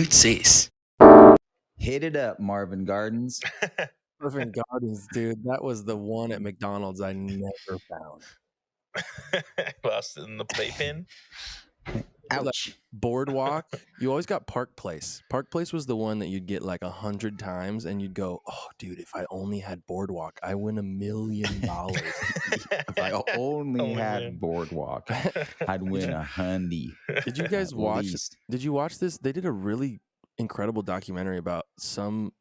Dude says. Hit it up, Marvin Gardens. Marvin Gardens, dude. That was the one at McDonald's I never found. Lost in the playpen. Ouch. Like Boardwalk. You always got Park Place. Park Place was the one that you'd get like 100 times, and you'd go, "Oh, dude, if I only had Boardwalk, I win $1 million." If I only had Boardwalk, I'd win $100. Did you guys watch? Did you watch this? They did a really incredible documentary about some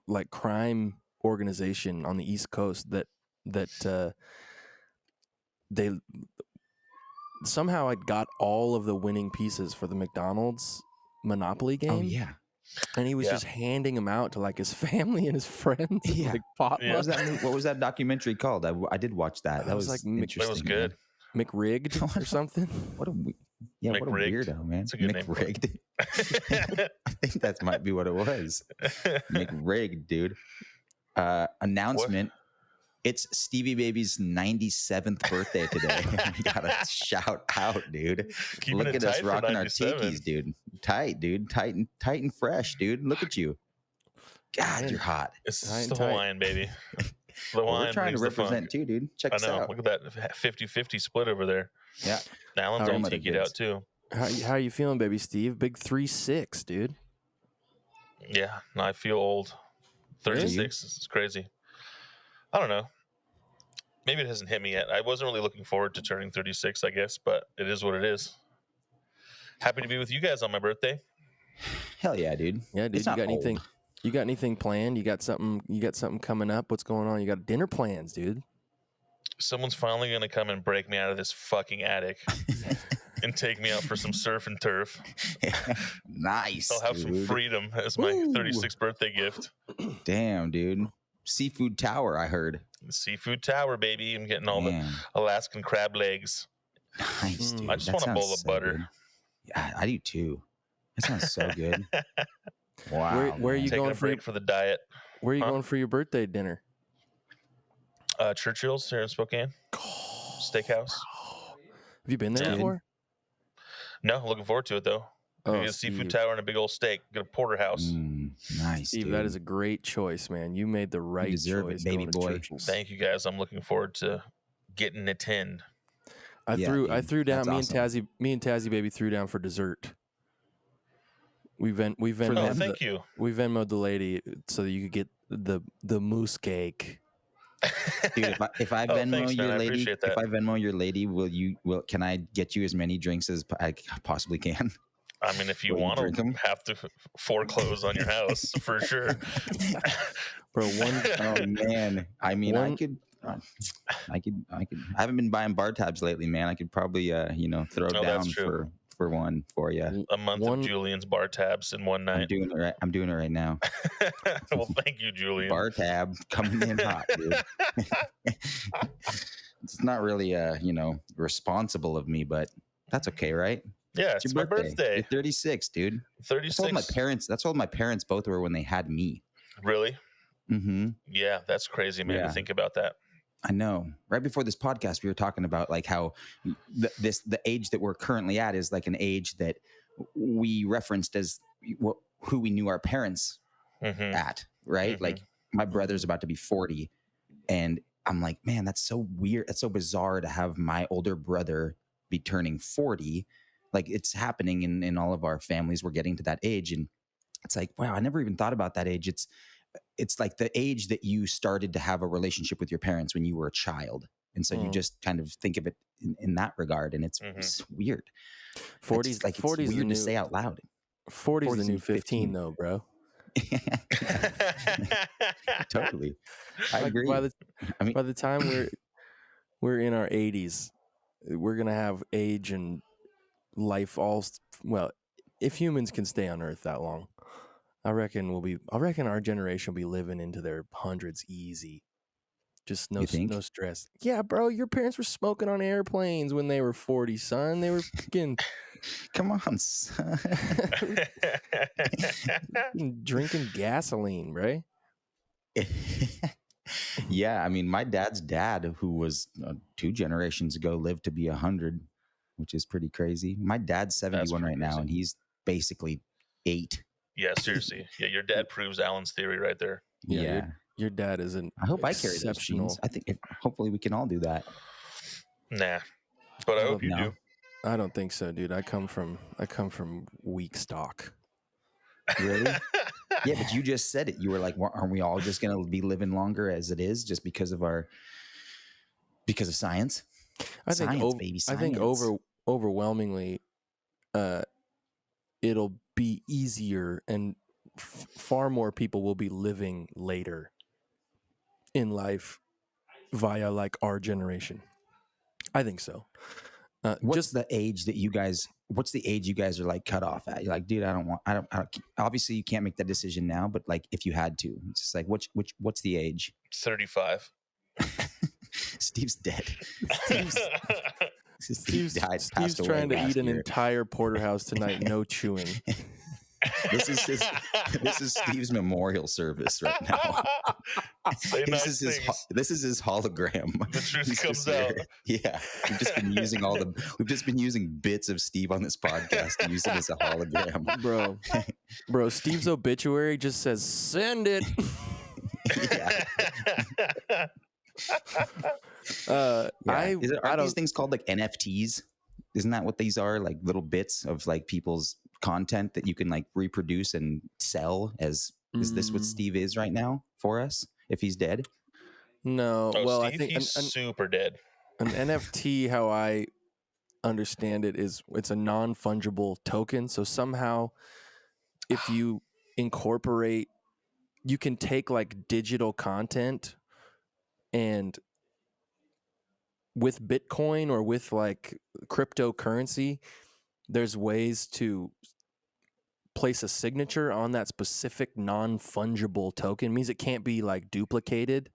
like crime organization on the East Coast that they somehow I got all of the winning pieces for the McDonald's Monopoly game. Oh yeah. And he was just handing them out to like his family and his friends. Yeah. Like potluck. What was that documentary called? I did watch that. That was like interesting. It was good. McRigged or something. What a weirdo, man. That's a good name. McRigged. I think that might be what it was. McRigged, dude. Announcement. What? It's Stevie Baby's 97th birthday today. We gotta shout out, dude. Look at us rocking our tikis, dude. Tight, dude. Tight and fresh, dude. Look at you. God, you're hot. It's the Hawaiian, baby. We're trying to represent too, dude. Check us out. Look at that 50-50 split over there. Yeah. Alan's all tikied out too. How you feeling, baby Steve? Big 3'6", dude. Yeah, I feel old. 36 is crazy. I don't know. Maybe it hasn't hit me yet. I wasn't really looking forward to turning 36, I guess, but it is what it is. Happy to be with you guys on my birthday. Hell yeah, dude. Yeah, dude. You got anything planned? You got something coming up? What's going on? You got dinner plans, dude? Someone's finally gonna come and break me out of this fucking attic and take me out for some surf and turf. Nice. I'll have some freedom as my 36th birthday gift. Damn, dude. Seafood Tower, I heard. The Seafood Tower, baby. I'm getting all the Alaskan crab legs. Nice, dude. I just want a bowl of butter. Good. Yeah, I do too. That sounds so good. Wow. Where are you going a break for the diet? Where are you going for your birthday dinner? Churchill's here in Spokane. Steakhouse. Have you been there before? No, looking forward to it though. Maybe a Seafood Tower and a big old steak. Get a porterhouse. Nice, Steve. dude. That is a great choice, man. You made the right choice, it, baby boy. Thank you, guys. I'm looking forward to getting a 10. I threw down. Me and Tazzy baby threw down for dessert. We Venmo'd thank you. We Venmo'd the lady so that you could get the mousse cake. Dude, if I Venmo your lady, can I get you as many drinks as I possibly can? I mean, if you want to have to foreclose on your house for sure. Bro, oh man. I mean, I could. I haven't been buying bar tabs lately, man. I could probably throw down for one for you. A month of Julian's bar tabs in one night. I'm doing it right now. Well, thank you, Julian. Bar tab coming in hot, dude. It's not really responsible of me, but that's okay, right? Yeah, it's my birthday. You're 36, dude. 36. That's all my parents both were when they had me. Really? Mm-hmm. Yeah, that's crazy, man, to think about that. I know. Right before this podcast, we were talking about like how the age that we're currently at is like an age that we referenced as who we knew our parents at, right? Like my brother's about to be 40, and I'm like, man, that's so weird. That's so bizarre to have my older brother be turning 40. Like it's happening in all of our families. We're getting to that age, and it's like, wow, I never even thought about that age. It's like the age that you started to have a relationship with your parents when you were a child. And so you just kind of think of it in that regard. And it's weird. 40's like, it's weird to say out loud. 40's the new 15 though, bro. Totally. I agree. By the time we're in our 80s, we're going to have age and life if humans can stay on Earth that long, I reckon our generation will be living into their hundreds easy. Just no stress. Yeah, bro, your parents were smoking on airplanes when they were 40, son. They were fucking come on, son. Drinking gasoline, right? Yeah, I mean, my dad's dad, who was 2 generations ago, lived to be 100, which is pretty crazy. My dad's 71 right now, and he's basically 8. Yeah, seriously. Yeah, your dad proves Alan's theory right there. Yeah. Your dad is an I hope I carry those genes. I think hopefully we can all do that. Nah, but I hope you No. do. I don't think so, dude. I come from weak stock. Really? Yeah, but you just said it. You were like, aren't we all just going to be living longer as it is just because of science? I think overwhelmingly it'll be easier and far more people will be living later in life via like our generation. I think so. What's the age you guys are like cut off at? You're like, dude, I don't obviously you can't make that decision now, but like if you had to, it's just like, what's the age? 35. Steve's dead. Steve's passed away trying to eat an year. entire porterhouse tonight, no chewing. This is Steve's memorial service right now. This is his hologram. The truth comes out. Yeah, we've just been using bits of Steve on this podcast to use it as a hologram, bro. Steve's obituary just says send it. Are these things called like NFTs? Isn't that what these are? Like little bits of like people's content that you can like reproduce and sell as. Is this what Steve is right now for us if he's dead? No. Well, Steve, I think he's super dead. An NFT, how I understand it, is it's a non-fungible token. So somehow if you incorporate, you can take like digital content and with Bitcoin or with like cryptocurrency, there's ways to place a signature on that specific non-fungible token. It means it can't be like duplicated.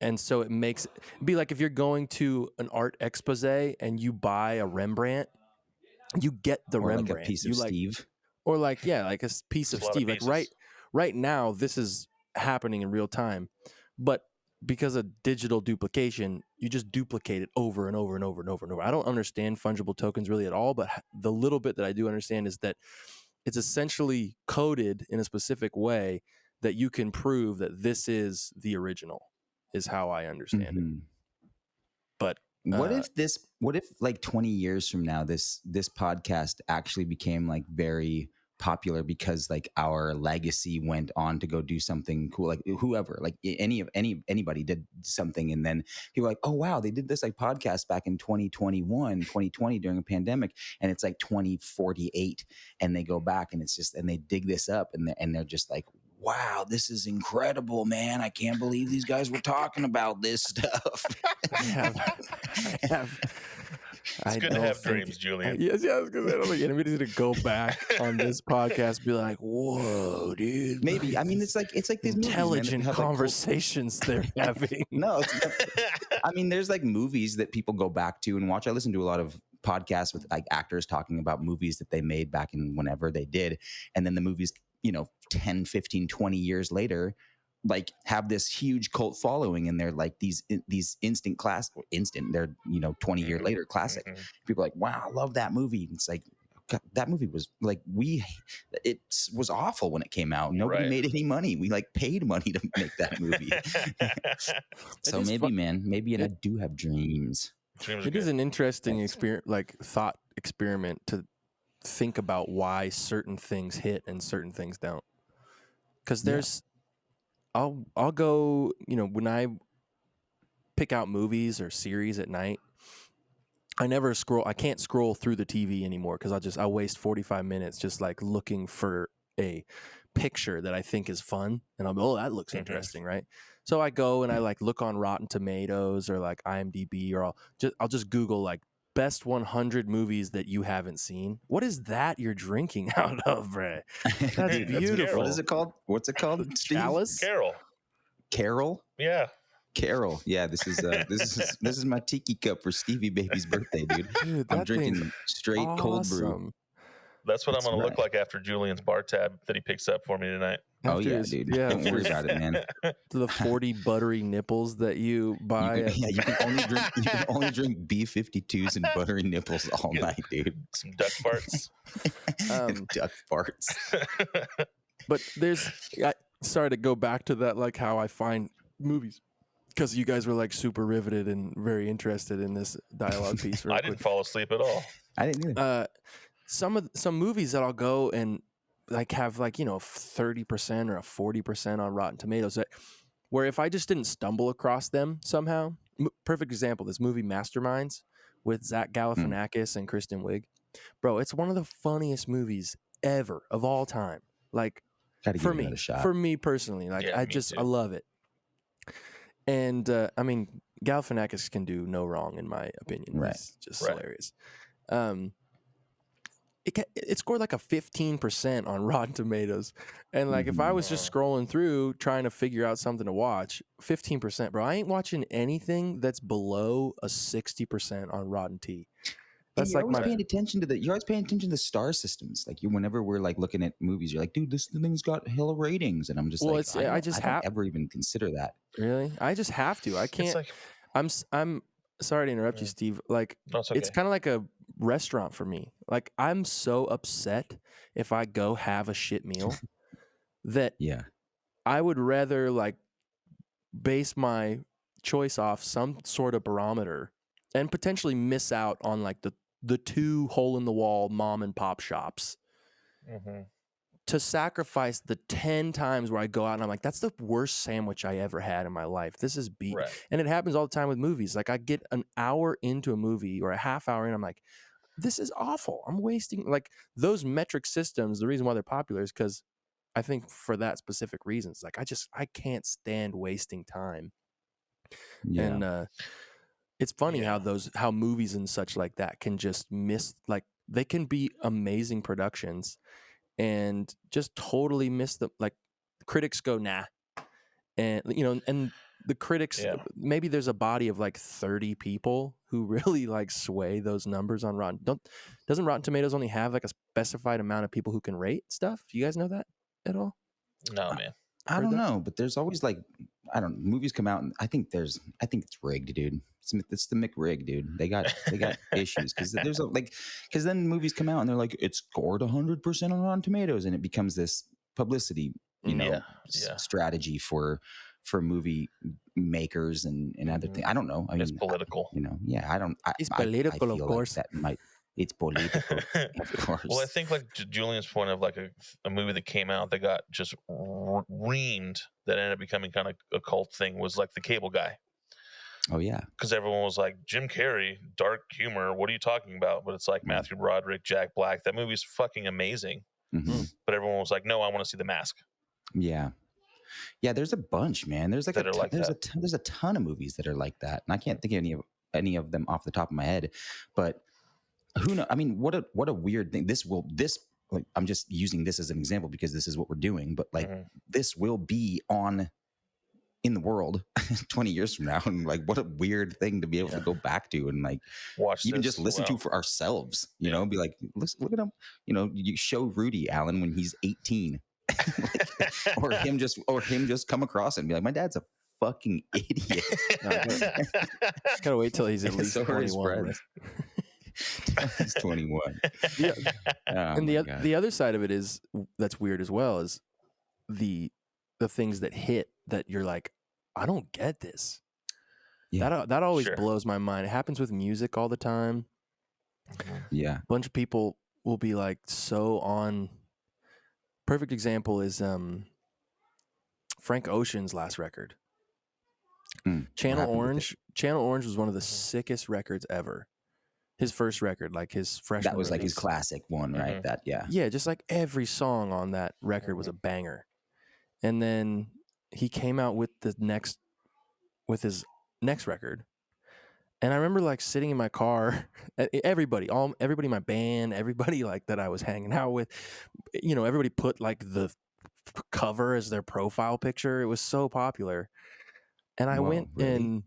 And so it makes it be like if you're going to an art expose and you buy a Rembrandt, you get the Rembrandt. Like a piece of Steve. Or like, like a piece of Steve. Like right now, this is happening in real time. But because of digital duplication, you just duplicate it over and over and over and over and over. I don't understand fungible tokens really at all, but the little bit that I do understand is that it's essentially coded in a specific way that you can prove that this is the original, is how I understand it. But what if like 20 years from now, this podcast actually became like very popular because like our legacy went on to go do something cool, like whoever, like anybody did something, and then people were like, oh wow, they did this like podcast back in 2020 during a pandemic, and it's like 2048, and they go back and it's just, and they dig this up, and they're just like, wow, this is incredible, man. I can't believe these guys were talking about this stuff. It's good to have dreams, Julian. Yes, because I don't think anybody's gonna go back on this podcast and be like, "Whoa, dude!" Maybe. I mean, it's like these intelligent movies, conversations they're having. No, I mean, there's like movies that people go back to and watch. I listen to a lot of podcasts with like actors talking about movies that they made back in whenever they did, and then the movies, 10, 15, 20 years later, like have this huge cult following, and they're like these they're 20 year later classic. People are like, wow, I love that movie. It's like, God, that movie was like, it was awful when it came out. Nobody made any money. We like paid money to make that movie. So maybe I do have dreams. It is an interesting thought experiment to think about why certain things hit and certain things don't. Because there's I'll go, when I pick out movies or series at night, I can't scroll through the TV anymore because I waste 45 minutes just like looking for a picture that I think is fun, and I'm that looks interesting, right? So I go and I like look on Rotten Tomatoes or like IMDb, or I'll just Google like best 100 movies that you haven't seen. What is that you're drinking out of, Bray? That's beautiful. What is it called? What's it called? Chalice? Carol? Yeah. Carol. Yeah, this is my tiki cup for Stevie baby's birthday, dude. I'm drinking straight cold brew. That's what I'm That's going to right. look like after Julian's bar tab that he picks up for me tonight. Oh After yeah, his- dude. yeah, Don't for worry his- about it, man. To the 40 buttery nipples that you buy. You can only drink B52s and buttery nipples all Get night, dude. some duck farts. Duck farts. But sorry to go back to that, like how I find movies, because you guys were like super riveted and very interested in this dialogue piece. I didn't fall asleep at all. I didn't either. Some movies that I'll go and like have like 30% or a 40% on Rotten Tomatoes, where if I just didn't stumble across them somehow. Perfect example: this movie Masterminds with Zach Galifianakis and Kristen Wiig. Bro, it's one of the funniest movies ever of all time. Like Gotta for give it me, another shot. for me personally, like Yeah, I me just too. I love it. And I mean, Galifianakis can do no wrong in my opinion. Right. He's just Right. hilarious. It scored like a 15% on Rotten Tomatoes, and like if I was just scrolling through trying to figure out something to watch, 15%, bro. I ain't watching anything that's below a 60% on Rotten T. That's you're like always paying attention to you're always paying attention to the star systems. Like whenever we're like looking at movies, you're like, dude, this thing's got hella ratings, and I'm just Well, like, I don't ever even consider that. Really? I just have to. I can't. It's like, I'm sorry to interrupt you, Steve. Like no, it's okay. it's kind of like a restaurant for me. Like I'm so upset if I go have a shit meal that Yeah. I would rather like base my choice off some sort of barometer and potentially miss out on like the two hole in the wall mom and pop shops Mhm. to sacrifice the 10 times where I go out and I'm like, that's the worst sandwich I ever had in my life. This is beat. Right. And it happens all the time with movies. Like I get an hour into a movie or a half hour in, I'm like, this is awful. I'm wasting like those metric systems. The reason why they're popular is because I think for that specific reasons, like I can't stand wasting time. Yeah. And it's funny Yeah. how movies and such like that can just miss, like they can be amazing productions and just totally miss the, like critics go, nah. And, and the critics, Yeah. maybe there's a body of like 30 people who really like sway those numbers on Rotten. Doesn't Rotten Tomatoes only have like a specified amount of people who can rate stuff? Do you guys know that at all? No, man. I don't know, but there's always like, movies come out and I think it's rigged, dude. It's the McRig, dude. They got issues because because then movies come out and they're like, it scored 100% on Rotten Tomatoes, and it becomes this publicity, strategy for movie makers and other things. I don't know. I mean, It's political. It's political, of course. It's political, of course. Well, I think like Julian's point of like a movie that came out that got just reamed that ended up becoming kind of a cult thing was like The Cable Guy. Oh yeah, because everyone was like, Jim Carrey, dark humor. What are you talking about? But it's like Matthew Broderick, Jack Black. That movie's fucking amazing. Mm-hmm. But everyone was like, no, I want to see The Mask. Yeah. There's a bunch, man. There's like there's a ton of movies that are like that, and I can't think of any of them off the top of my head. But who knows? I mean, what a weird thing. Like, I'm just using this as an example because this is what we're doing. But like, this will be on in the world 20 years from now, and like, what a weird thing to be able to go back to and like watch even just listen to for ourselves. You know, be like, look at him. You show Rudy Allen when he's 18. or him just come across it and be like, my dad's a fucking idiot. Gotta wait till he's at least 21. Right? He's 21. Yeah. And the other side of it is that's weird as well is the things that hit that you're like, I don't get this. Yeah. That always blows my mind. It happens with music all the time. Yeah. A bunch of people will be like so on. Perfect example is Frank Ocean's last record. Channel Orange. Channel Orange was one of the sickest records ever. His first record, like his freshman. That was like release. his classic one, right? That Yeah, just like every song on that record was a banger. And then he came out with his next record. And I remember like sitting in my car, everybody in my band, everybody like that I was hanging out with, everybody put like the cover as their profile picture. It was so popular. And I went and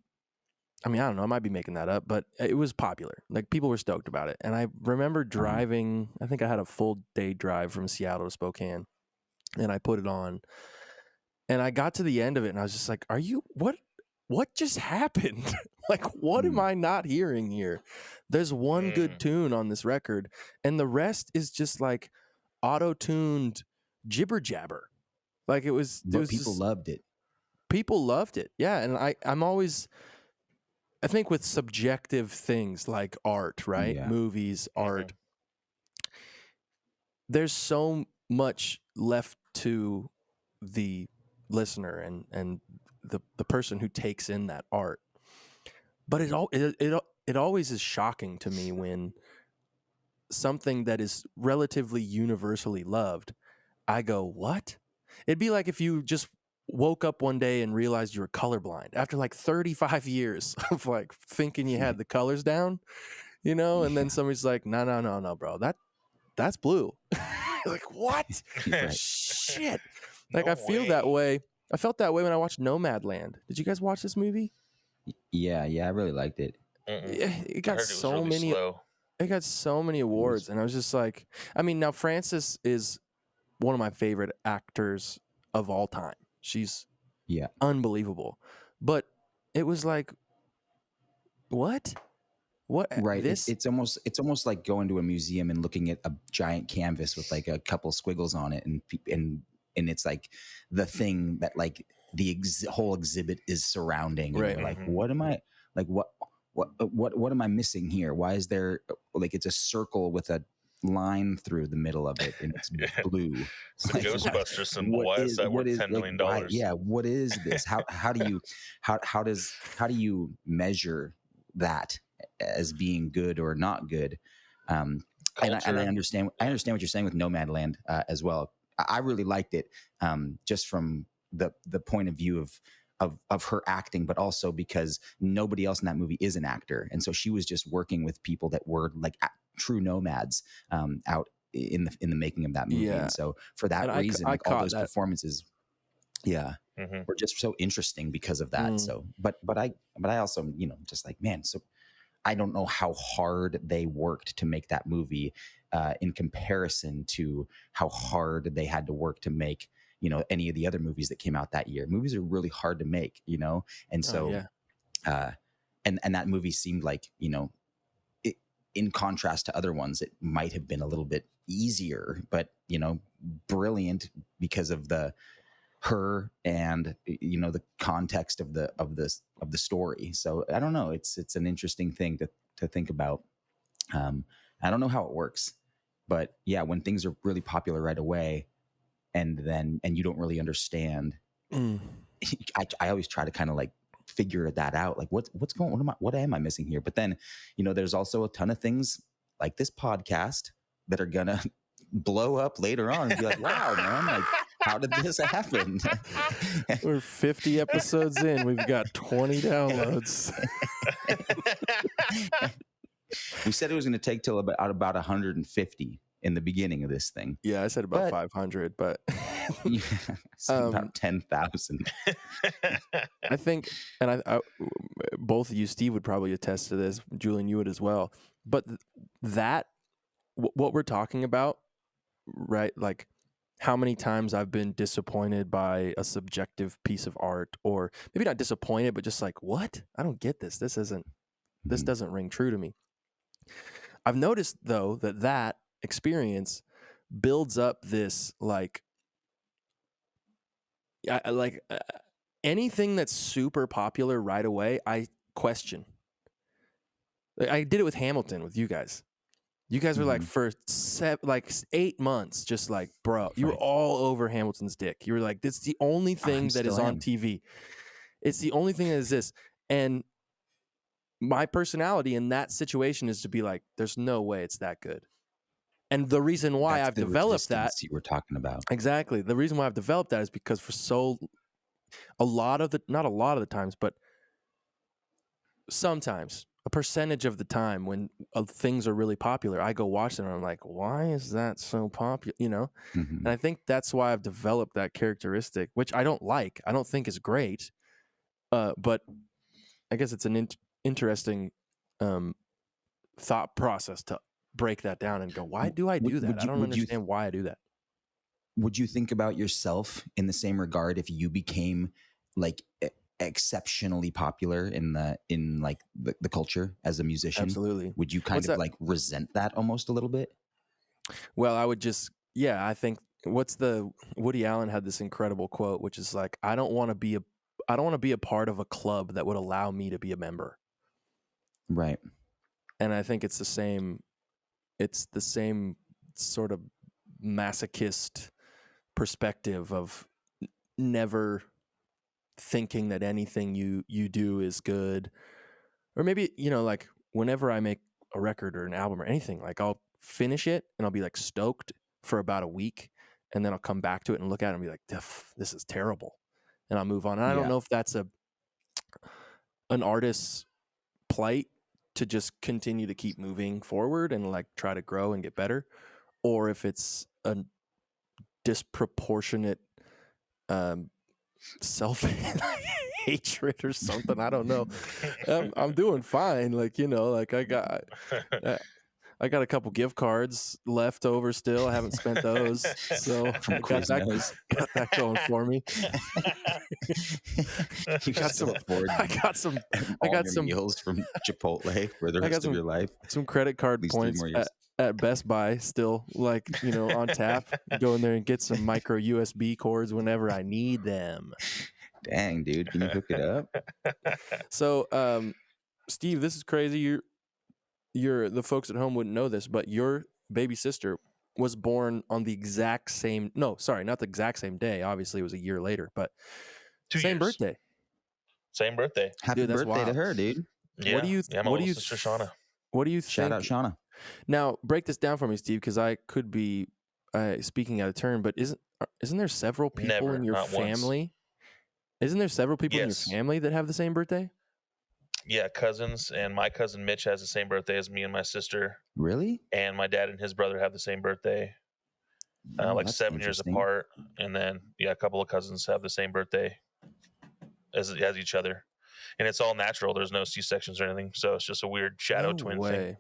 I mean, I don't know, I might be making that up, but it was popular. Like, people were stoked about it. And I remember driving, I think I had a full day drive from Seattle to Spokane, and I put it on, and I got to the end of it, and I was just like, what just happened? Like, what am I not hearing here? There's one good tune on this record, and the rest is just like auto-tuned jibber jabber. Like, it was But people just, loved it. people loved it. Yeah. And I'm always, I think with subjective things like art, right? Yeah. Movies, art, there's so much left to the listener and the person who takes in that art. But it always is shocking to me when something that is relatively universally loved, I go, what? It'd be like if you just woke up one day and realized you were colorblind after like 35 years of like thinking you had the colors down, you know, and then somebody's like, no, bro, that's blue. Like, what? Right. Shit. Like, No I feel way. that way. I felt that way when I watched Nomad Land. Did you guys watch this movie? Yeah, I really liked it. It I got heard it was so really many. slow. It got so many awards, and I was just like, I mean, now Frances is one of my favorite actors of all time. She's Yeah. unbelievable, but it was like, what? Right. This? It's almost like going to a museum and looking at a giant canvas with like a couple squiggles on it, and it's like the thing that like the whole exhibit is surrounding. And Right. you're like, what am I like? What am I missing here? Why is there like it's a circle with a line through the middle of it and it's blue? It's a Like, Ghostbuster symbol. Why is that worth $10 million? why, yeah, what is this? How do you measure that as being good or not good? And I understand what you're saying with Nomad Land as well. I really liked it, just from the point of view of her acting, but also because nobody else in that movie is an actor, and so she was just working with people that were like true nomads out in the making of that movie. Yeah. And so for that And reason, I like all caught those that. performances, were just so interesting because of that. So, but I also, just like, man, so I don't know how hard they worked to make that movie in comparison to how hard they had to work to make, any of the other movies that came out that year. Movies are really hard to make, and so, and that movie seemed like, in contrast to other ones, it might have been a little bit easier, but, brilliant because of her and, the context of the story. So I don't know. It's an interesting thing to think about. I don't know how it works, but yeah, when things are really popular right away and you don't really understand, I always try to kind of like figure that out. Like what am I missing here? But then, there's also a ton of things like this podcast that are gonna blow up later on and be like, wow, man, like how did this happen? We're 50 episodes in. We've got 20 downloads. We said it was going to take till about 150 in the beginning of this thing. Yeah, I said about 500, but about 10,000. I think, and I both of you, Steve, would probably attest to this. Julian, you would as well. But what we're talking about, right? Like how many times I've been disappointed by a subjective piece of art, or maybe not disappointed, but just like, what? I don't get this. This doesn't ring true to me. I've noticed though that experience builds up this anything that's super popular right away, I question. I did it with Hamilton with you guys. You guys were like for 8 months, just like, bro, you were all over Hamilton's dick. You were like, this is the only thing that is on TV. It's the only thing that exists. And my personality in that situation is to be like, there's no way it's that good. And the reason why I've developed that, you were talking about. Exactly. The reason why I've developed that is because not a lot of the times, but sometimes, a percentage of the time when things are really popular, I go watch them and I'm like, why is that so popular? And I think that's why I've developed that characteristic, which I don't think is great. But I guess it's interesting thought process to break that down and go, why do I do that? I don't understand why I do that. Would you think about yourself in the same regard if you became like exceptionally popular in the culture as a musician? Absolutely. Would you kind of like resent that almost a little bit? Well, I would just, I think Woody Allen had this incredible quote, which is like, I don't want to be a part of a club that would allow me to be a member. Right. And I think it's the same sort of masochist perspective of never thinking that anything you do is good. Or maybe, like whenever I make a record or an album or anything, like I'll finish it and I'll be like stoked for about a week, and then I'll come back to it and look at it and be like, this is terrible, and I'll move on. And I don't know if that's an artist's plight to just continue to keep moving forward and like try to grow and get better, or if it's a disproportionate self hatred or something. I don't know. I'm doing fine. Like, like I got a couple gift cards left over still. I haven't spent those. So I got that going for me. You got some I got some meals from Chipotle for the rest of your life. Some credit card points at Best Buy still, like, on tap. Go in there and get some micro USB cords whenever I need them. Dang, dude, can you hook it up? So, Steve, this is crazy. You're the folks at home wouldn't know this, but your baby sister was born on the exact same. No, sorry, not the exact same day. Obviously, it was a year later, but 2 same years. birthday. Same birthday. Happy birthday to her, dude. Yeah. What do you? Yeah, my little sister Shauna. What do you think? Shout out Shauna. Now, break this down for me, Steve, because I could be speaking out of turn, but isn't there several people in your family? Once. Isn't there several people in your family that have the same birthday? Yeah, cousins, and my cousin Mitch has the same birthday as me and my sister. Really? And my dad and his brother have the same birthday, like 7 years apart. And then, a couple of cousins have the same birthday as each other. And it's all natural. There's no C-sections or anything. So it's just a weird shadow twin thing.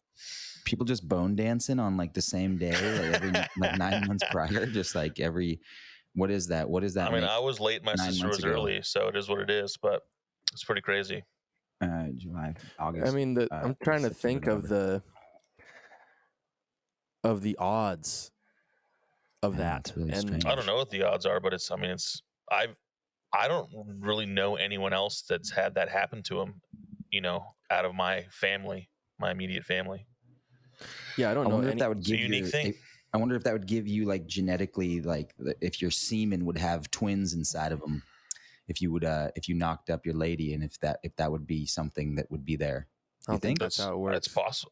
People just bone dancing on like the same day, like every like 9 months prior, just like every. What is that? I mean, I was late. My sister was early, so it is what it is. But it's pretty crazy. July, August. I mean, I'm trying to think of the odds of that. Really strange. I don't know what the odds are, but I don't really know anyone else that's had that happen to him, out of my family, my immediate family. Yeah, I don't know. I wonder if that would give you a unique thing. I wonder if that would give you like genetically, like if your semen would have twins inside of them. If you knocked up your lady, and if that would be something that would be there. I don't think that's how it works. It's possible.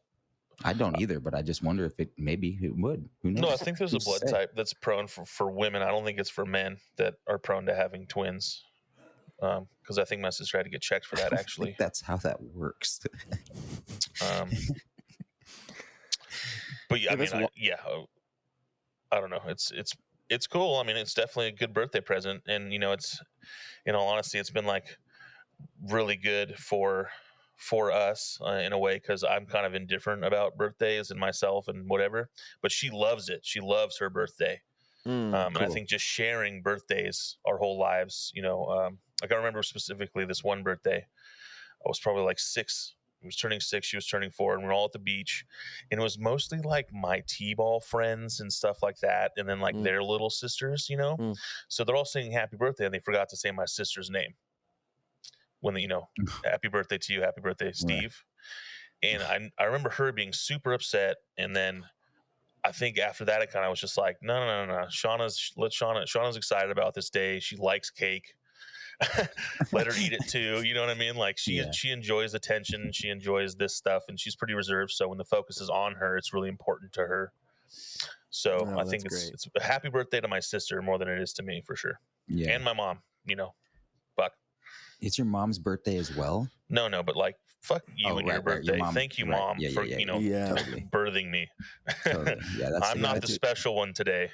I don't either, but I just wonder if it would. Who knows? No, I think there's a blood type that's prone for women. I don't think it's for men that are prone to having twins. Because I think my sister had to get checked for that. Actually, that's how that works. But yeah, I don't know. It's cool. I mean, it's definitely a good birthday present, and it's, in all honesty, it's been like really good for us in a way, because I'm kind of indifferent about birthdays and myself and whatever. But she loves it. She loves her birthday, cool. And I think just sharing birthdays our whole lives. Like I remember specifically this one birthday. I was probably like 6. I was turning 6, she was turning 4, and we're all at the beach. And it was mostly like my T-ball friends and stuff like that, and then like their little sisters, So they're all singing happy birthday, and they forgot to say my sister's name. When happy birthday to you, happy birthday, Steve. Right. And I remember her being super upset, and then I think after that, it kind of was just like, no. Shauna's excited about this day. She likes cake. Let her eat it too. You know what I mean? Like she enjoys attention. She enjoys this stuff, and she's pretty reserved. So when the focus is on her, it's really important to her. So I think it's a happy birthday to my sister more than it is to me, for sure. Yeah. And my mom, fuck. It's your mom's birthday as well? No, but like, fuck you and your birthday. Your thank you, Mom, for totally. birthing me. Totally. Yeah, I'm not the special one today.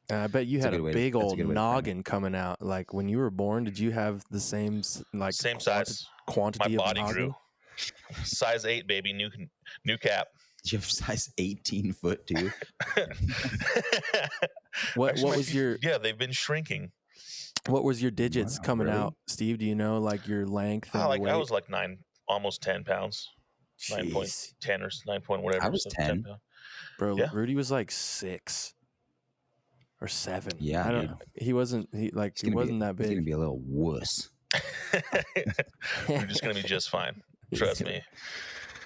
I bet you had a big old noggin coming out. Like when you were born, did you have the same size quantity my body of noggin? grew. Size 8, baby. New cap. You have size 18 foot too. What was your? Yeah, they've been shrinking. What was your digits coming really? out, Steve? Do you know like your length and Like weight? I was like 9, almost 10 pounds. 9.10 or 9 point whatever. I was 10. pounds. Bro, Yeah. Rudy was like 6 or 7. Yeah, I don't. dude. He wasn't. He wasn't that He's gonna big. be a little wuss. You're just gonna be just fine. Trust me.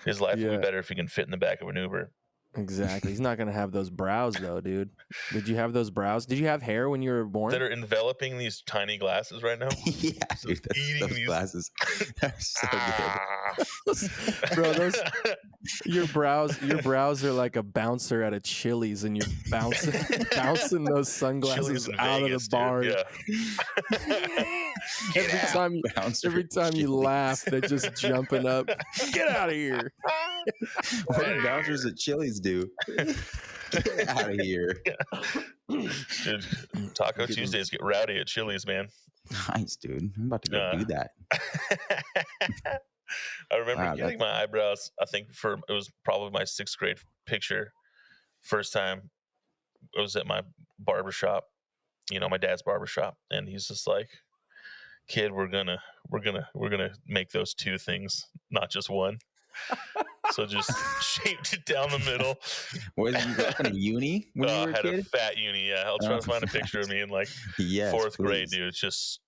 His life will be better if he can fit in the back of an Uber. Exactly. He's not gonna have those brows though, dude. Did you have those brows? Did you have hair when you were born? That are enveloping these tiny glasses right now. Yeah, dude, eating those these glasses. They're so good. Bro, your brows are like a bouncer at a Chili's, and you're bouncing those sunglasses out Vegas, of the bar. Dude. Yeah. Every time you laugh, they're just jumping up. Get out of here! What do bouncers at Chili's do? Get out of here! Dude, Taco Tuesdays get rowdy at Chili's, man. Nice, dude. I'm about to go do that. I remember getting my eyebrows. I think it was probably my 6th grade picture. First time it was at my barbershop, my dad's barbershop, and he's just like, "Kid, we're gonna make those 2 things, not just one." So just shaped it down the middle. Was you up in a uni when you were a had kid? a fat uni. Yeah, I'll try to find a picture of me in like 4th grade, dude. It's just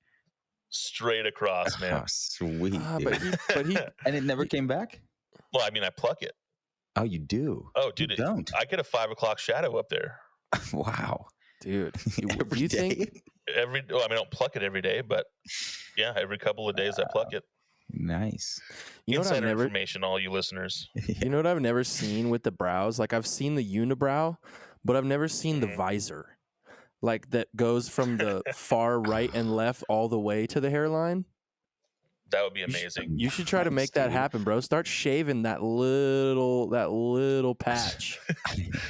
straight across, man. Oh, sweet. But he and it never came back. Well, I mean, I pluck it. Oh, you do? Oh, dude, you don't. I get a 5 o'clock shadow up there. Wow, dude. Every you day? think I don't pluck it every day, but yeah, every couple of days I pluck it. Nice. You know Insider information, all you listeners. You know what I've never seen with the brows? Like I've seen the unibrow, but I've never seen the visor. Like that goes from the far right and left all the way to the hairline. That would be amazing. You should try to make that happen, bro. Start shaving that little patch.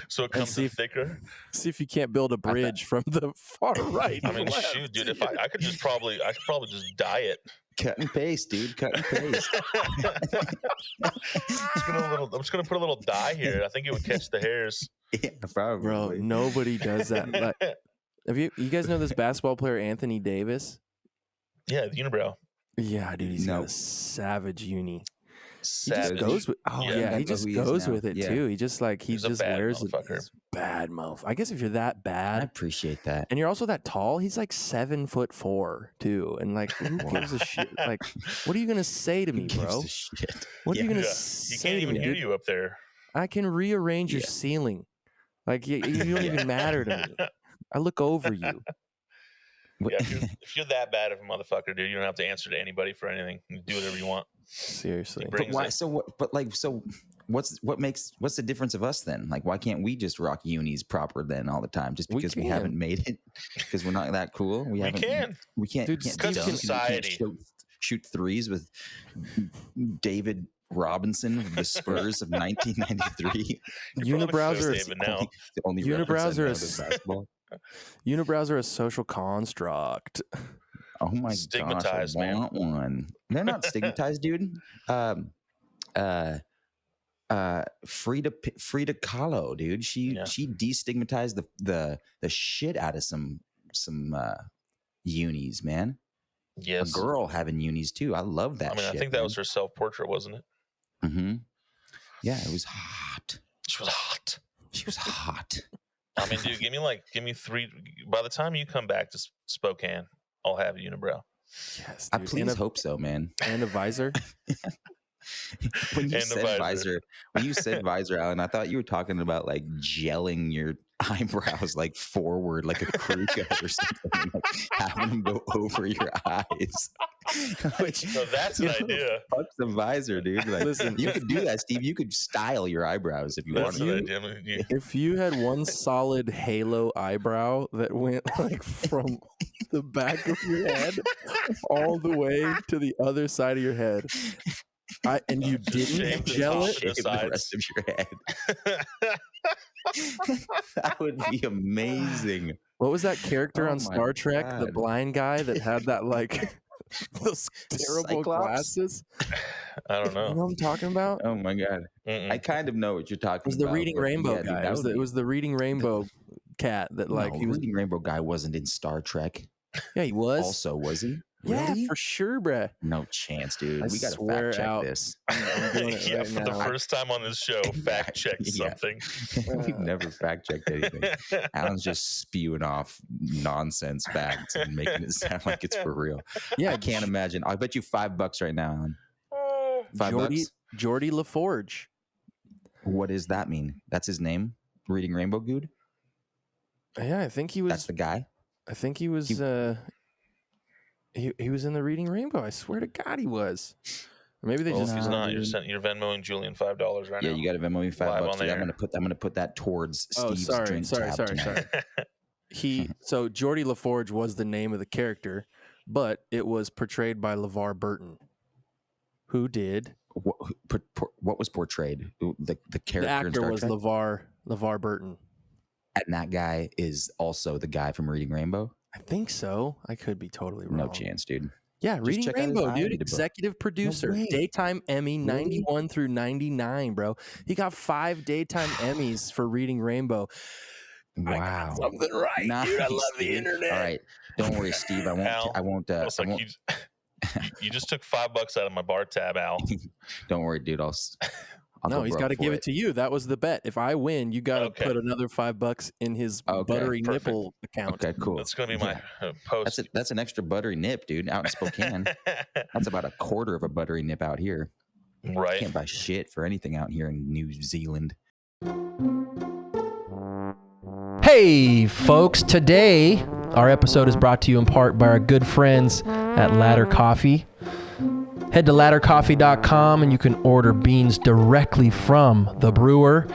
So it comes in thicker. See if you can't build a bridge from the far right. I mean, shoot, dude. If I could probably just dye it. Cut and paste, dude. Cut and paste. I'm just gonna put a little dye here. I think it would catch the hairs. Yeah, probably. Bro, nobody does that. Like, have you guys know this basketball player Anthony Davis? Yeah, the unibrow. Yeah, dude, he's got a savage uni. Savage. He just goes with. Oh yeah, he just goes with it too. He just wears it. Bad motherfucker. I guess if you're that bad, I appreciate that. And you're also that tall. He's like 7'4" too. And like, who gives a shit? Like, what are you gonna say to me, bro? What are you gonna say? He can't even hear you up there. I can rearrange your ceiling. Like you don't even matter to me. I look over you. Yeah, if you're that bad of a motherfucker, dude, you don't have to answer to anybody for anything. You do whatever you want. Seriously. But why? So what? But like, so what's the difference of us then? Like, why can't we just rock unis proper then all the time? Just because we haven't made it? Because we're not that cool? We can't. Dude, because of society. Shoot threes with David Robinson of the Spurs of 1993. Unibrows are now. The only Unibrows are basketball. Unibrows are a social construct. Oh my stigmatized, gosh, I want one. They're not stigmatized, dude. Frida Kahlo, dude. She destigmatized the shit out of some unis, man. Yes, a girl having unis too. I love that. I mean, shit, I think that was her self-portrait, wasn't it? Mm-hmm. Yeah, it was hot. She was hot. She was hot. I mean, dude, give me 3. By the time you come back to Spokane, I'll have a unibrow. Yes, dude. I please hope so, man. And a visor. When you said visor, Alan, I thought you were talking about like gelling your eyebrows like forward, like a crew cut or something, like having them go over your eyes. No, that's an idea. Fuck the visor, dude. Like, listen, you could do that, Steve. You could style your eyebrows if you wanted. If you had one solid halo eyebrow that went like from the back of your head all the way to the other side of your head. And you didn't gel it the rest of your head. That would be amazing. What was that character on Star Trek, the blind guy that had that like Those terrible Cyclops? glasses. I don't You know know. what I'm talking about? Oh my god, I kind of know what you're It talking was the about. Reading but Rainbow yeah, dude, guy. that would It be- was the Reading Rainbow cat that like no, he was. Reading Rainbow guy wasn't in Star Trek. Yeah, he was. Also, was he? Yeah, Really? for sure, bruh. No chance, dude. I We gotta swear fact check out. this. I'm doing it Yeah, right for the now. first time on this show, fact check Yeah. something. We've never fact checked anything. Alan's just spewing off nonsense facts and making it sound like it's for real. Yeah, I can't imagine. I'll bet you $5 right now, Alan. $5. Geordie LaForge. What does that mean? That's his name? Reading Rainbow Good? Yeah, I think he was. That's the guy? I think he was. He was in the Reading Rainbow. I swear to God, he was. Or maybe they Well, just. if he's No, not, dude. you're Venmoing Julian $5 right now. Yeah, you got to Venmo me $5. Live on Dude. the I'm gonna put that towards Steve's drink tab tonight. So Geordie LaForge was the name of the character, but it was portrayed by LeVar Burton, who did. What was portrayed? The character The actor in Star was Trek? LeVar Burton. And that guy is also the guy from Reading Rainbow? I think so. I could be totally wrong. No chance, dude. Yeah, Just Reading check out his Rainbow, dude. IMDb. Executive producer, way. daytime Emmy, Really? 91 through 99, bro. He got 5 daytime Emmys for Reading Rainbow. I Wow. got something right, Nice, dude. I love the dude. internet. All right. Don't worry, Steve. I won't. Al, I won't. It's I like won't you just took $5 out of my bar tab, Al. don't worry, dude. I'll No, go he's broke got to for give it to you. That was the bet. If I win, you got to Okay. put another $5 in his Okay, buttery perfect. nipple account. Okay, cool. That's gonna be my Yeah. post. That's an extra buttery nip, dude. Out in Spokane, that's about a quarter of a buttery nip out here. Right. Can't buy shit for anything out here in New Zealand. Hey, folks, today our episode is brought to you in part by our good friends at Ladder Coffee. Head to laddercoffee.com and you can order beans directly from the brewer,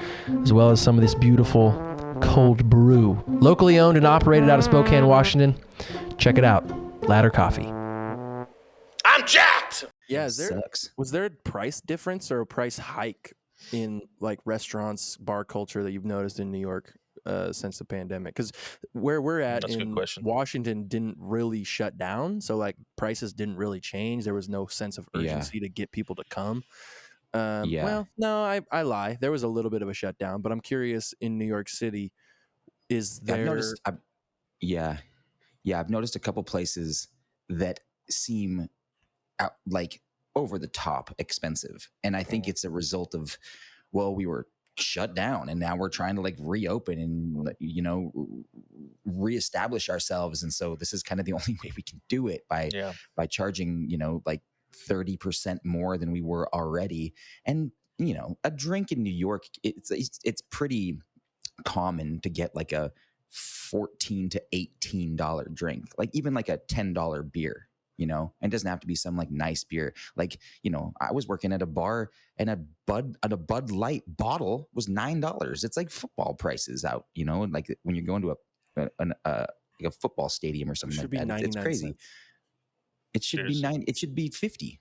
as well as some of this beautiful cold brew. Locally owned and operated out of Spokane, Washington. Check it out, Ladder Coffee. I'm jacked. Yeah, Sucks. was there a price difference or a price hike in like restaurants, bar culture that you've noticed in New York since the pandemic? Because where we're at That's a good in question. Washington didn't really shut down, so like prices didn't really change. There was no sense of Yeah. urgency to get people to come. Yeah. Well, no, I lie. There was a little bit of a shutdown, but I'm curious in New York City, is I've there? noticed. I've noticed a couple places that seem like over the top expensive, and I think it's a result of, well, we were shut down and now we're trying to like reopen and reestablish ourselves, and so this is kind of the only way we can do it by charging like 30% more than we were already. And a drink in New York, it's pretty common to get like a $14 to $18 drink, like even like a $10 beer, and it doesn't have to be some like nice beer. Like, I was working at a bar and a Bud Light bottle was $9. It's like football prices out, like when you're going to a football stadium or something like that. It's crazy. Cents. It should be it should be 50.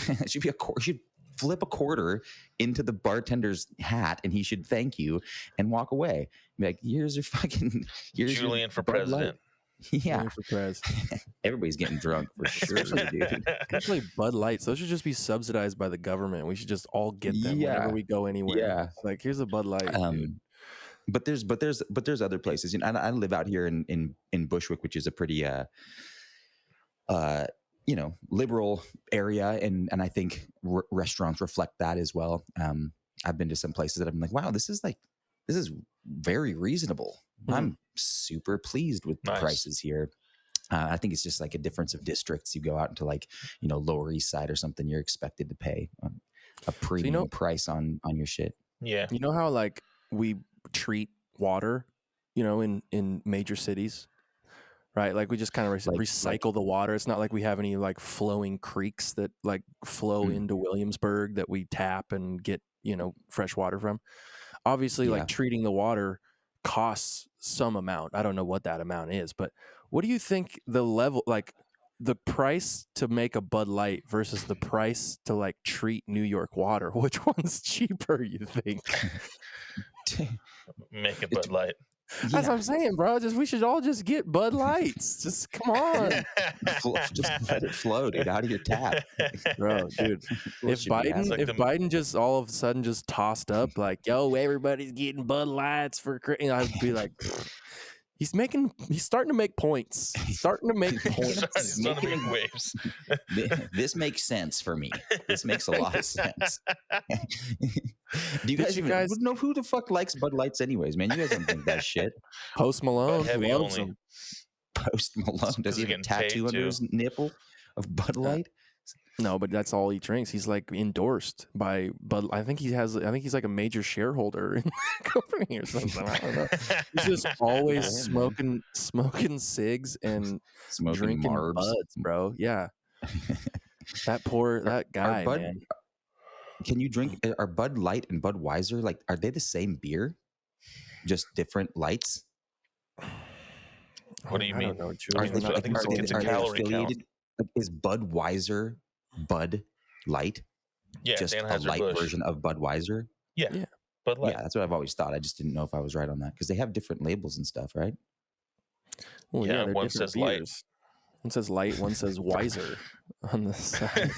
It should be you should flip a quarter into the bartender's hat and he should thank you and walk away. Be like, here's Julian for Bud Light." president. Yeah. Julian for prez. Everybody's getting drunk for sure, dude. Especially Bud Lights. Those should just be subsidized by the government. We should just all get them whenever we go anywhere. Yeah. It's like, here's a Bud Light. Dude. But there's other places. I live out here in Bushwick, which is a pretty liberal area, and I think restaurants reflect that as well. I've been to some places that I'm like, wow, this is very reasonable. I'm super pleased with the prices here. I think it's just like a difference of districts. You go out into like Lower East Side or something, you're expected to pay a premium price on your shit. Yeah. You know how like we treat water, in major cities, right? Like we just kind of recycle the water. It's not like we have any like flowing creeks that like flow into Williamsburg that we tap and get, fresh water from. Obviously, like treating the water costs some amount. I don't know what that amount is, but what do you think the level, like the price to make a Bud Light versus the price to like treat New York water? Which one's cheaper, you think? Make a Bud Light. That's what I'm saying, bro. We should all just get Bud Lights. Just come on, Just let it flow, dude, out of your tap. bro, dude. If Biden just all of a sudden just tossed up like, yo, everybody's getting Bud Lights for, I'd be like, he's starting to make points. He's starting to make points. He's starting to make waves. This makes sense for me. This makes a lot of sense. Do you guys even know who the fuck likes Bud Lights anyways, man? You guys don't think that shit. Post Malone heavy loves only. them. Post Malone, does he have a tattoo under his nipple of Bud Light? No, but that's all he drinks. He's like endorsed by Bud. I think he's like a major shareholder in the company or something. I don't know. He's just always smoking cigs and drinking Marbs. Buds, bro. Yeah. that guy, man. Can you drink? Are Bud Light and Budweiser like? Are they the same beer, just different lights? What do you mean? I think it's a calorie count. Is Budweiser Bud Light? Yeah, just a light version of Budweiser. Yeah, Bud Light. Yeah, that's what I've always thought. I just didn't know if I was right on that because they have different labels and stuff, right? Well, yeah, one says beers. light. One says light. One says wiser on the side.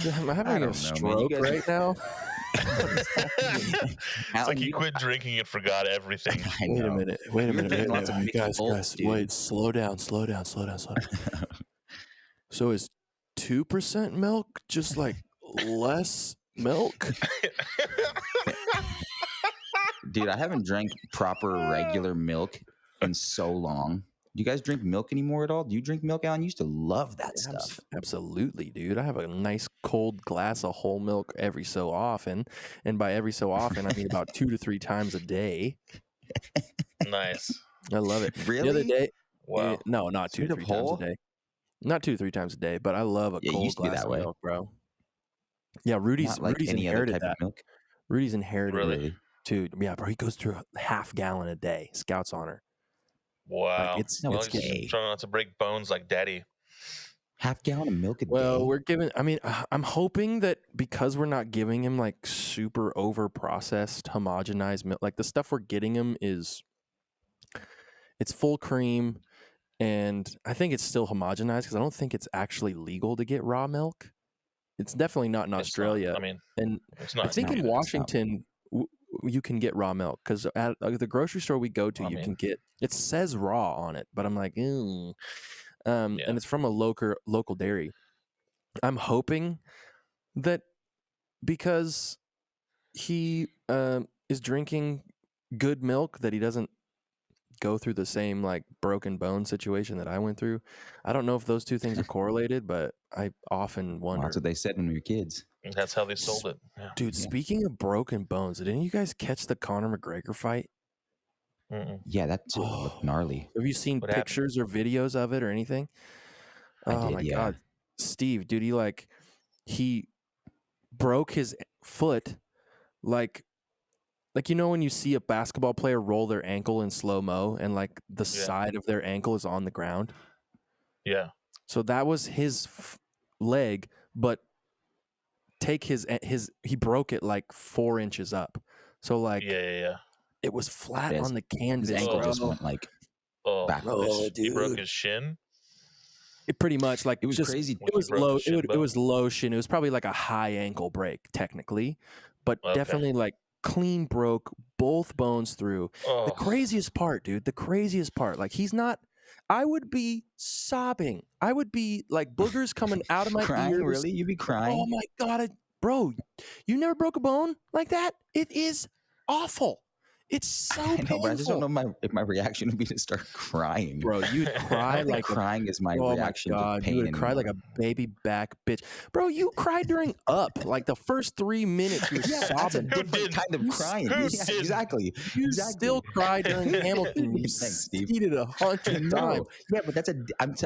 Am I having a stroke right now? It's like you quit drinking and forgot everything. Wait a minute. Guys, wait, slow down. So is 2% milk just like less milk? Dude, I haven't drank proper regular milk in so long. Do you guys drink milk anymore at all? Do you drink milk, Alan? You used to love that stuff. Absolutely, dude. I have a nice cold glass of whole milk every so often. And by every so often, I mean about 2 to 3 times a day. Nice. I love it. Really? The other day, wow. No, not 2 to 3 times a day. Not 2 to 3 times a day, but I love a cold glass of milk, bro. Yeah, Rudy's inherited that. Milk. Rudy's inherited it. Dude, yeah, bro, he goes through a half gallon a day. Scouts honor. Wow. Like it's trying not to break bones like daddy. Half gallon of milk a day. Well, I'm hoping that because we're not giving him like super over processed, homogenized milk, like the stuff we're getting him it's full cream, and I think it's still homogenized because I don't think it's actually legal to get raw milk. It's definitely not in Australia. And I think in Washington you can get raw milk because at the grocery store we go to, can get. It says raw on it, but I'm like, ew. And it's from a local dairy. I'm hoping that because he is drinking good milk, that he doesn't go through the same like broken bone situation that I went through. I don't know if those two things are correlated, but I often wonder. Well, that's what they said when we were kids. That's how they sold it. Yeah. Dude, speaking of broken bones, didn't you guys catch the Conor McGregor fight? Mm-mm. Yeah, that looked gnarly. Have you seen pictures or videos of it or anything? Oh my God. Steve, dude, he broke his foot like when you see a basketball player roll their ankle in slow-mo and like the side of their ankle is on the ground. Yeah. So that was his leg, but he broke it like 4 inches up. So like it was flat on the canvas. His ankle just went like backwards. He broke his shin. It pretty much like it was just crazy. It was low. It was low shin. It was probably like a high ankle break technically, but definitely like clean broke both bones through. The craziest part, dude. The craziest part. Like he's not. I would be sobbing. I would be like boogers coming out of my crying, ears. Really? You'd be crying? Oh my God, bro! You never broke a bone like that? It is awful. It's so painful. But I just don't know if my reaction would be to start crying. Bro, you'd cry like crying is my reaction to pain. You would cry like a baby back bitch. Bro, you cried during Up. Like the first 3 minutes you're sobbing. Different kind of crying. Exactly. You still cry during Hamilton. You seen it 100 times. Yeah, but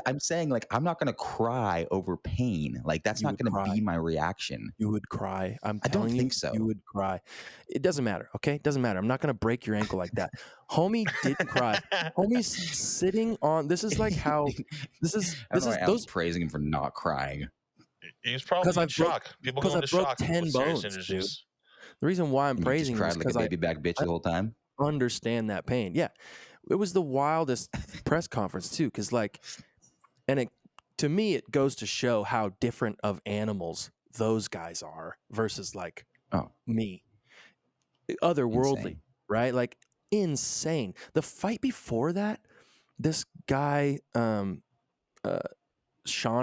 I'm saying like I'm not gonna cry over pain. Like that's not gonna be my reaction. You would cry. I don't think so. You would cry. It doesn't matter, okay? It doesn't matter. I'm not gonna break your ankle like that. Homie didn't cry. Homie's sitting on. This is like how. This is those praising him for not crying. He's probably in shock. People go into shock. 10 bones, dude. The reason why I'm And you just praising him is cried like a because baby back bitch the whole time. I understand that pain. Yeah, it was the wildest press conference too, because to me it goes to show how different of animals those guys are versus like Oh, me, otherworldly, insane. right? Like insane. The fight before that, this guy, Sean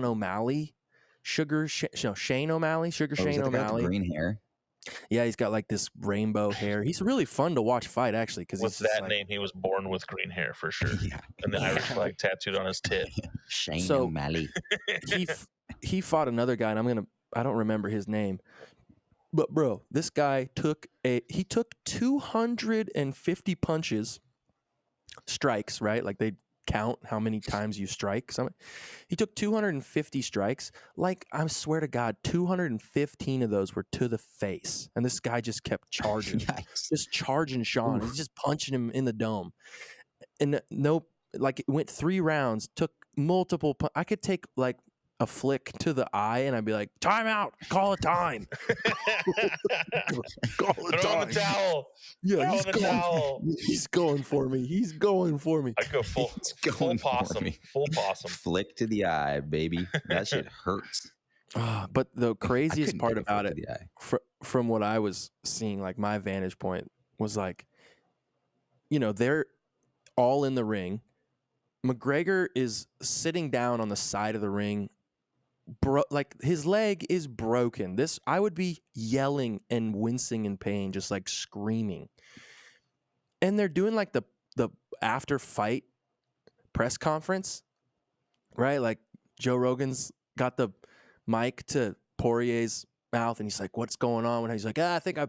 O'Malley, Shane O'Malley, Oh, is Shane that the guy with the O'Malley. green hair? Yeah, he's got like this rainbow hair. He's really fun to watch fight, actually, because With he's just that like, name, he was born with green hair for sure, Yeah. and the Irish flag tattooed on his tit. Shane So- O'Malley. he fought another guy, and I don't remember his name, but bro, this guy took 250 punches, strikes, right? Like they count how many times you strike. He took 250 strikes. Like, I swear to God, 215 of those were to the face, and this guy just kept charging, Yikes. just charging Sean. He's just punching him in the dome, and like it went 3 rounds, took multiple. I could take like a flick to the eye, and I'd be like, "Time out! Call a time! Call a Throw in time!" the towel. Yeah, Throw he's in the towel. He's going for me. He's going for me. I go full going for possum. me. Full possum. Flick to the eye, baby. That shit hurts. But the I craziest couldn't part take a about flick it, to the eye. from what I was seeing, like my vantage point was like, they're all in the ring. McGregor is sitting down on the side of the ring. Like his leg is broken. I would be yelling and wincing in pain, just like screaming. And they're doing like the after fight press conference, right? Like Joe Rogan's got the mic to Poirier's mouth, and he's like, "What's going on?" And he's like, "I think I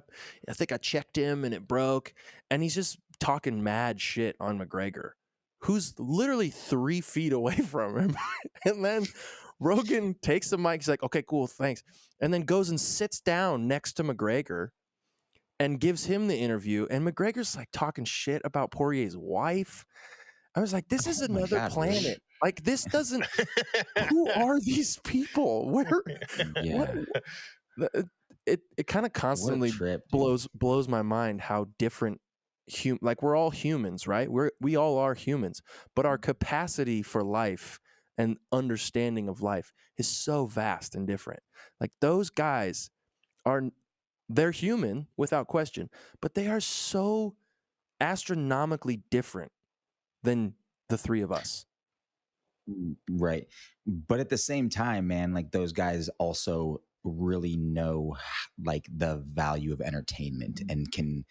checked him and it broke." And he's just talking mad shit on McGregor, who's literally 3 feet away from him. And then Rogan takes the mic. He's like, "Okay, cool, thanks." And then goes and sits down next to McGregor and gives him the interview. And McGregor's like talking shit about Poirier's wife. I was like, this is Oh my another God, planet. really? Like, this doesn't. Who are these people? Where? Yeah. It kind of constantly trip, dude. blows my mind how different. Like, we're all humans, right? We all are humans, but our capacity for life and understanding of life is so vast and different. Like, those guys they're human without question, but they are so astronomically different than the 3 of us. Right. But at the same time, man, like those guys also really know like the value of entertainment and can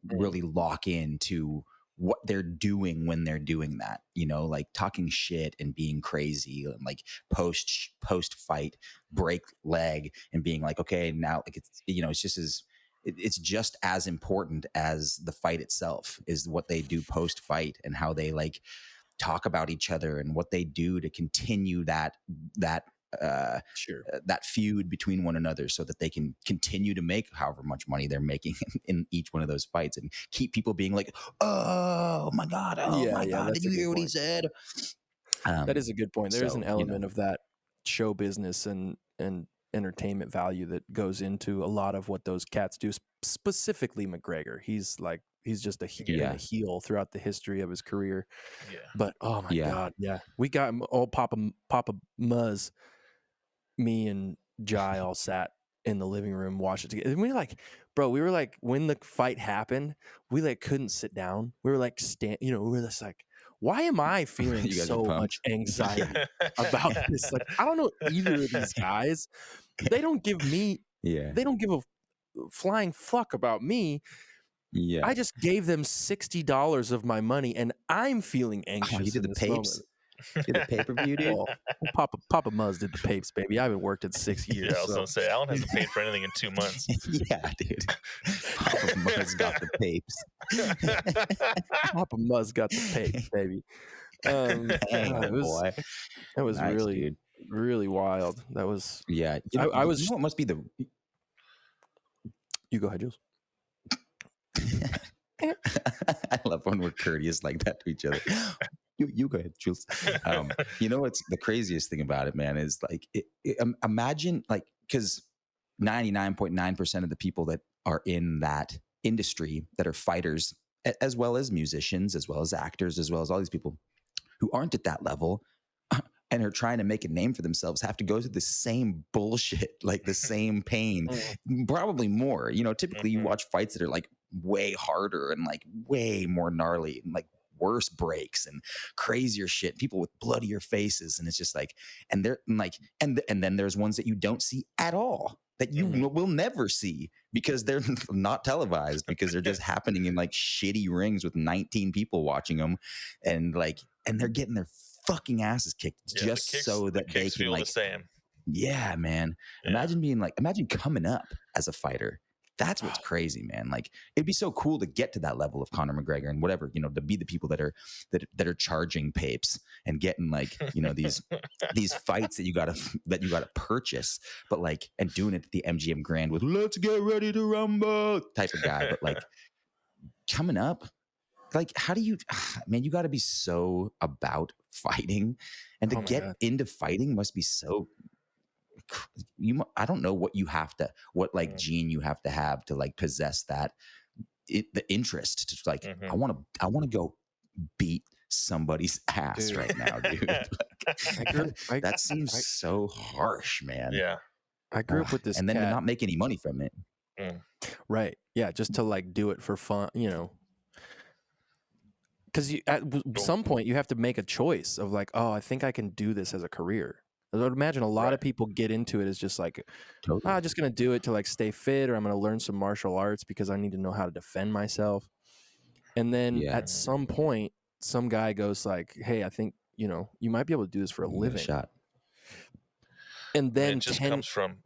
really lock into what they're doing when they're doing that, like talking shit and being crazy and like post fight break leg and being like, okay, now like it's just as important as the fight itself is what they do post fight and how they like talk about each other and what they do to continue that feud between one another so that they can continue to make however much money they're making in each one of those fights and keep people being like, oh my God, did you hear what he said? That is a good point. There is so, an element of that show business and entertainment value that goes into a lot of what those cats do, specifically McGregor. He's just a heel throughout the history of his career. Yeah. But oh my God, yeah. We got old Papa Muzz, me and Jai all sat in the living room, watched it together. And we were like, when the fight happened, we like couldn't sit down. We were like we were just like, why am I feeling so much anxiety about this? Like, I don't know either of these guys. They don't give a flying fuck about me. Yeah. I just gave them $60 of my money, and I'm feeling anxious. You did the this papes? Did the pay-per-view, dude? Well, Papa Muzz did the papes, baby. I haven't worked in 6 years. Yeah, I was gonna say Alan hasn't paid for anything in 2 months. Yeah, dude. Papa Muzz got the papes. Papa Muzz got the papes, baby. Boy. That was Nice, really, dude. really wild. That was. Yeah. I was. You know what must be the. You go ahead, Jules. I love when we're courteous like that to each other. You go ahead, Jules. You know what's the craziest thing about it, man, is like imagine like because 99.9% of the people that are in that industry that are fighters, as well as musicians, as well as actors, as well as all these people who aren't at that level and are trying to make a name for themselves, have to go through the same bullshit, like the same pain, probably more. You know, typically you watch fights that are like way harder and like way more gnarly and like worse breaks and crazier shit, people with bloodier faces, and it's just like, and they're like, and then there's ones that you don't see at all, that you will never see because they're not televised, because they're just happening in like shitty rings with 19 people watching them, and like, and they're getting their fucking asses kicked just so that they can feel like the same. Yeah, man. Yeah. Imagine coming up as a fighter. That's what's crazy, man. Like, it'd be so cool to get to that level of Conor McGregor and whatever, you know, to be the people that are charging papes and getting like, you know, these fights that you gotta purchase, but like, and doing it at the MGM Grand with "Let's get ready to rumble" type of guy. But like, coming up, like, how do you, man, you got to be so about fighting, and to get into fighting must be so, I don't know what like gene you have to like possess that, the interest to like, I want to go beat somebody's ass right now, dude. Like, that seems so harsh, man. Yeah. I grew up with this and then to cat. not make any money from it. Right. Yeah. Just to like do it for fun, you know. Because at some point you have to make a choice of like, oh, I think I can do this as a career. I would imagine a lot of people get into it as just like, I'm just going to do it to like stay fit, or I'm going to learn some martial arts because I need to know how to defend myself. And then at some point, some guy goes like, hey, I think, you know, you might be able to do this for a living. Shot. And then it just comes from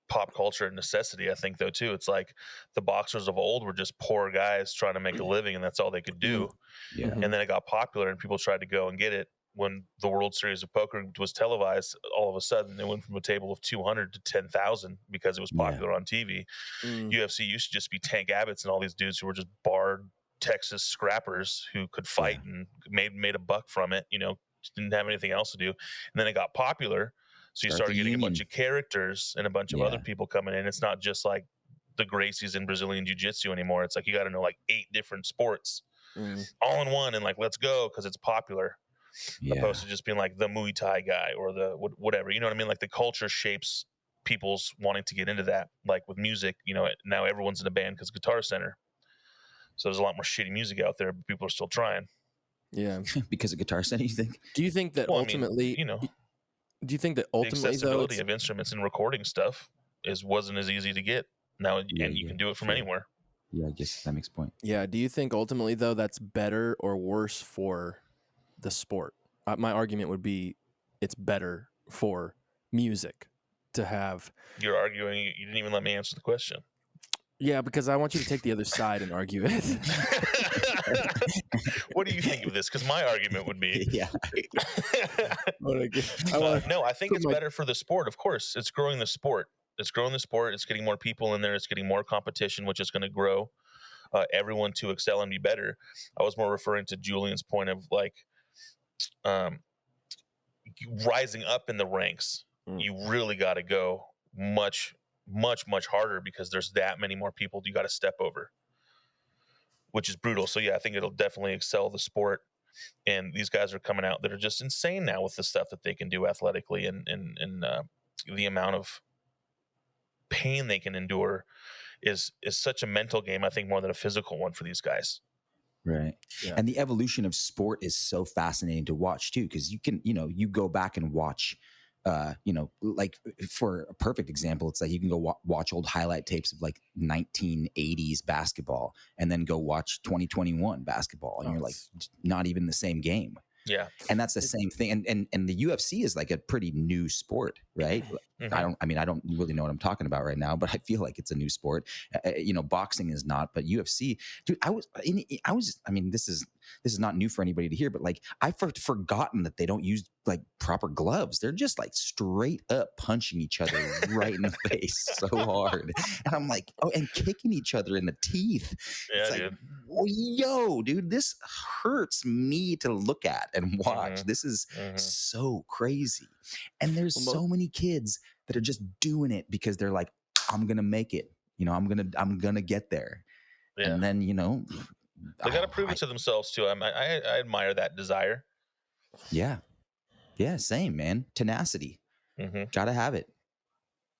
pop culture and necessity, I think, though, too. It's like the boxers of old were just poor guys trying to make a living, and that's all they could do. Yeah. And then it got popular, and people tried to go and get it. When the World Series of Poker was televised, all of a sudden it went from a table of 200 to 10,000 because it was popular on TV. UFC used to just be Tank Abbott's and all these dudes who were just barred Texas scrappers who could fight and made a buck from it, you know, just didn't have anything else to do. And then it got popular. So you started getting a bunch of characters and a bunch of other people coming in. It's not just like the Gracies in Brazilian Jiu-Jitsu anymore. It's like you got to know like 8 different sports all in one, and like, let's go because it's popular. Opposed to just being like the Muay Thai guy or the whatever, you know what I mean? Like, the culture shapes people's wanting to get into that. Like with music, you know, now everyone's in a band because Guitar Center. So there's a lot more shitty music out there, but people are still trying. Yeah. Because of Guitar Center, you think? Do you think that ultimately, you know, do you think that ultimately, the accessibility of instruments and recording stuff wasn't as easy to get now, and you can do it from anywhere. Yeah, I guess that makes a point. Yeah. Do you think ultimately, though, that's better or worse for the sport? My argument would be it's better for music to have. You're arguing. You didn't even let me answer the question. Yeah, because I want you to take the other side and argue it. What do you think of this? Because my argument would be, no, I think it's better for the sport. Of course, it's growing the sport. It's growing the sport. It's getting more people in there. It's getting more competition, which is going to grow everyone to excel and be better. I was more referring to Julian's point of like rising up in the ranks. You really got to go much harder because there's that many more people you got to step over, which is brutal. So yeah, I think it'll definitely excel the sport. And these guys are coming out that are just insane now with the stuff that they can do athletically, and the amount of pain they can endure is such a mental game, I think, more than a physical one for these guys. Right. Yeah. And the evolution of sport is so fascinating to watch too, because you can, you know, you go back and watch, you know, like for a perfect example, it's like you can go watch old highlight tapes of like 1980s basketball and then go watch 2021 basketball, and you're like, not even the same game. Yeah. And that's the same thing. And the UFC is like a pretty new sport, right? I don't really know what I'm talking about right now, but I feel like it's a new sport. You know, boxing is not, but UFC, dude, this is not new for anybody to hear, but like, I've forgotten that they don't use like proper gloves. They're just like straight up punching each other right in the face so hard. And I'm like, and kicking each other in the teeth. Yeah, it's like, yo, dude, this hurts me to look at and watch. This is so crazy. And there's so many kids that are just doing it because they're like, I'm gonna make it. You know, I'm gonna get there. Yeah. And then, you know, they got to prove it to themselves too. I admire that desire. Yeah. Yeah. Same, man. Tenacity. Mm-hmm. Gotta have it.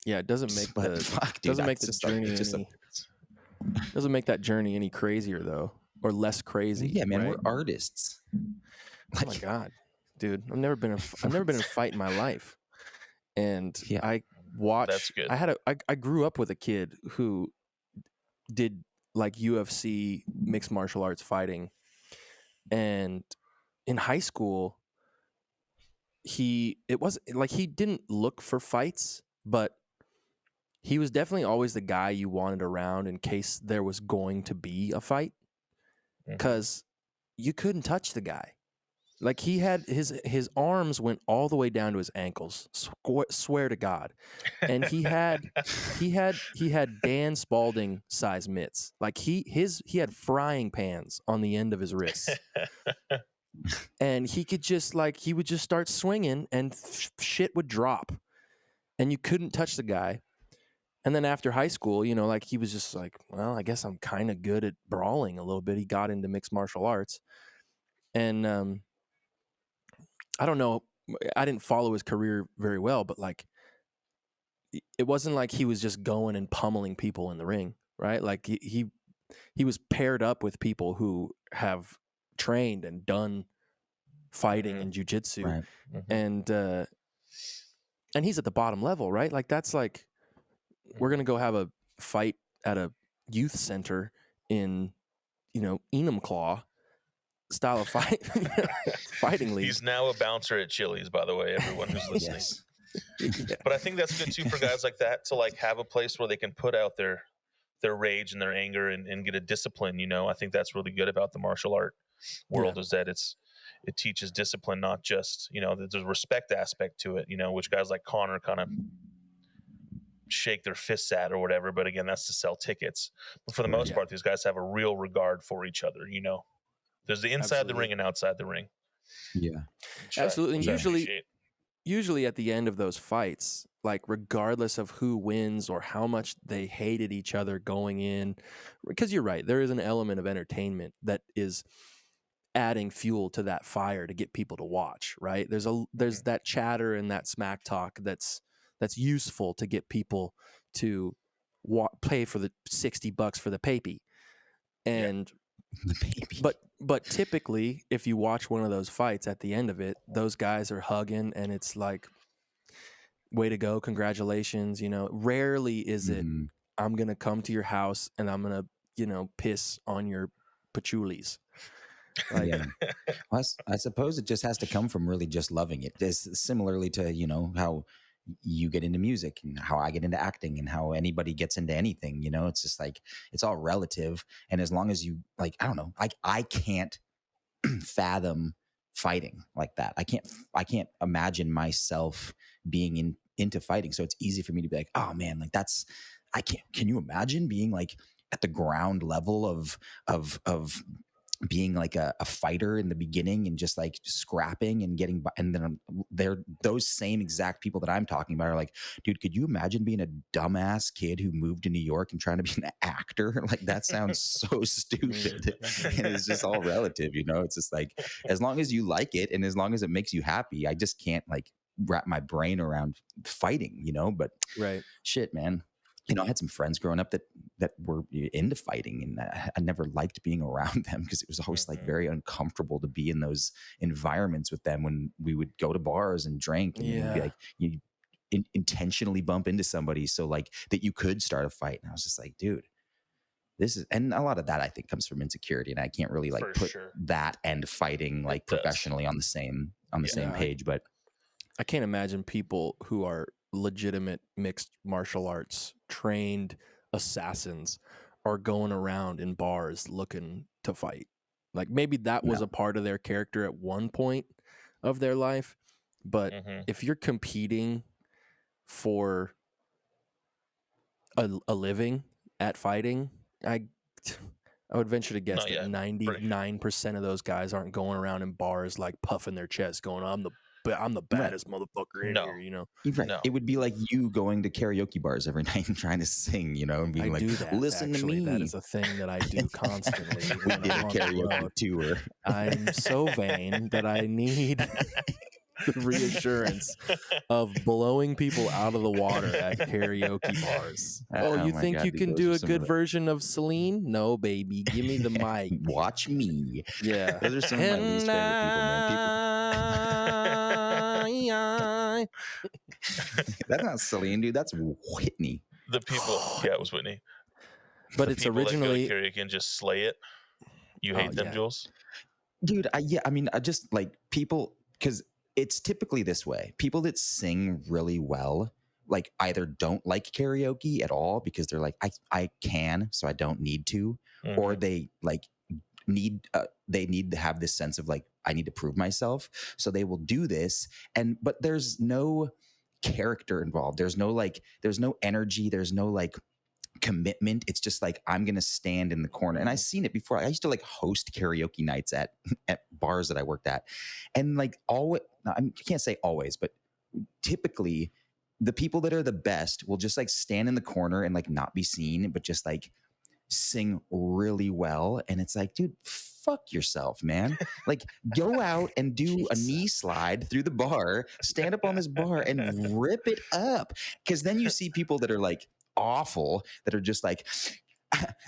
Yeah, it doesn't make But the fuck, dude, doesn't make that's the just like- journey it's just any doesn't make that journey any crazier though, or less crazy. Yeah, man, right? we're artists. Oh my god, dude! I've never been in a fight in my life, and Yeah. I watched. That's good. I grew up with a kid who did like UFC mixed martial arts fighting, and in high school, it wasn't like he didn't look for fights, but he was definitely always the guy you wanted around in case there was going to be a fight, because you couldn't touch the guy. Like he had his arms went all the way down to his ankles. Swear to God, and he had Dan Spalding size mitts. Like he had frying pans on the end of his wrists, and he could just he would just start swinging and shit would drop, and you couldn't touch the guy. And then after high school, you know, like he was just like, well, I guess I'm kind of good at brawling a little bit. He got into mixed martial arts, and I don't know. I didn't follow his career very well, but like, it wasn't like he was just going and pummeling people in the ring, right? Like he was paired up with people who have trained and done fighting and jujitsu, Right. and he's at the bottom level, right? Like that's like we're gonna go have a fight at a youth center in, you know, Enumclaw style of fighting league. He's now a bouncer at Chili's, by the way, everyone who's listening. Yes. Yeah. But I think that's good too for guys like that to like have a place where they can put out their rage and their anger and get a discipline. You know, I think that's really good about the martial art world is that it teaches discipline, not just, you know, there's a respect aspect to it, you know, which guys like Conor kind of shake their fists at or whatever. But again, that's to sell tickets. But for the most part, these guys have a real regard for each other. You know, there's the inside the ring and outside the ring. Yeah. Absolutely. And Appreciate. usually at the end of those fights, like regardless of who wins or how much they hated each other going in, because you're right, there is an element of entertainment that is adding fuel to that fire to get people to watch, right? There's that chatter and that smack talk that's useful to get people to pay for the $60 for the papy. And The baby. but typically, if you watch one of those fights, at the end of it, those guys are hugging, and it's like, way to go, congratulations. You know, rarely is it, I'm gonna come to your house and I'm gonna, you know, piss on your patchoulis. Like, Yeah. Well, I suppose it just has to come from really just loving it. This similarly to, you know, how you get into music and how I get into acting and how anybody gets into anything, you know, it's just like, it's all relative. And as long as you like, I don't know, I can't fathom fighting like that. I can't imagine myself being into fighting. So it's easy for me to be like, oh man, like can you imagine being like at the ground level of being like a fighter in the beginning and just like scrapping and getting by, and then they're those same exact people that I'm talking about are like, dude, could you imagine being a dumbass kid who moved to New York and trying to be an actor? Like that sounds so stupid. And it's just all relative, you know. It's just like, as long as you like it and as long as it makes you happy, I just can't like wrap my brain around fighting, you know. But right. shit, man. You know, I had some friends growing up that were into fighting, and I never liked being around them because it was always like very uncomfortable to be in those environments with them when we would go to bars and drink and you'd be like, you intentionally bump into somebody so like that you could start a fight. And I was just like, dude, this is, and a lot of that I think comes from insecurity, and I can't really like put that and fighting like professionally on the same page. But I can't imagine people who are legitimate mixed martial arts trained assassins are going around in bars looking to fight. Like maybe that was a part of their character at one point of their life, but if you're competing for a living at fighting, I would venture to guess that 99% of those guys aren't going around in bars like puffing their chest going, I'm the I'm the baddest motherfucker in No. here, you know. Right. No. It would be like you going to karaoke bars every night and trying to sing, you know, and being I like, do that. listen Actually, to me. that is a thing that I do constantly. We when did I'm a on the karaoke road. tour. I'm so vain that I need the reassurance of blowing people out of the water at karaoke bars. Oh, you my think God, you dude, can those do are a some good of version of Celine? No, baby. Give me the mic. Watch me. Yeah. Those are some of my least favorite people, man. That's not Celine, dude. That's Whitney. The people, yeah, it was Whitney. But The it's people originally that go to karaoke and just slay it. You hate them, yeah. Jules? Dude, I just like people, because it's typically this way. People that sing really well, like either don't like karaoke at all because they're like, I can, so I don't need to, or they like need to have this sense of like, I need to prove myself, so they will do this, but there's no character involved. There's no energy. There's no like commitment. It's just like, I'm gonna stand in the corner. And I've seen it before. I used to like host karaoke nights at bars that I worked at, and like always, I can't say always, but typically the people that are the best will just like stand in the corner and like not be seen, but just like sing really well. And it's like, dude, fuck yourself, man. Like, go out and do a knee slide through the bar, stand up on this bar and rip it up. Because then you see people that are like awful, that are just like,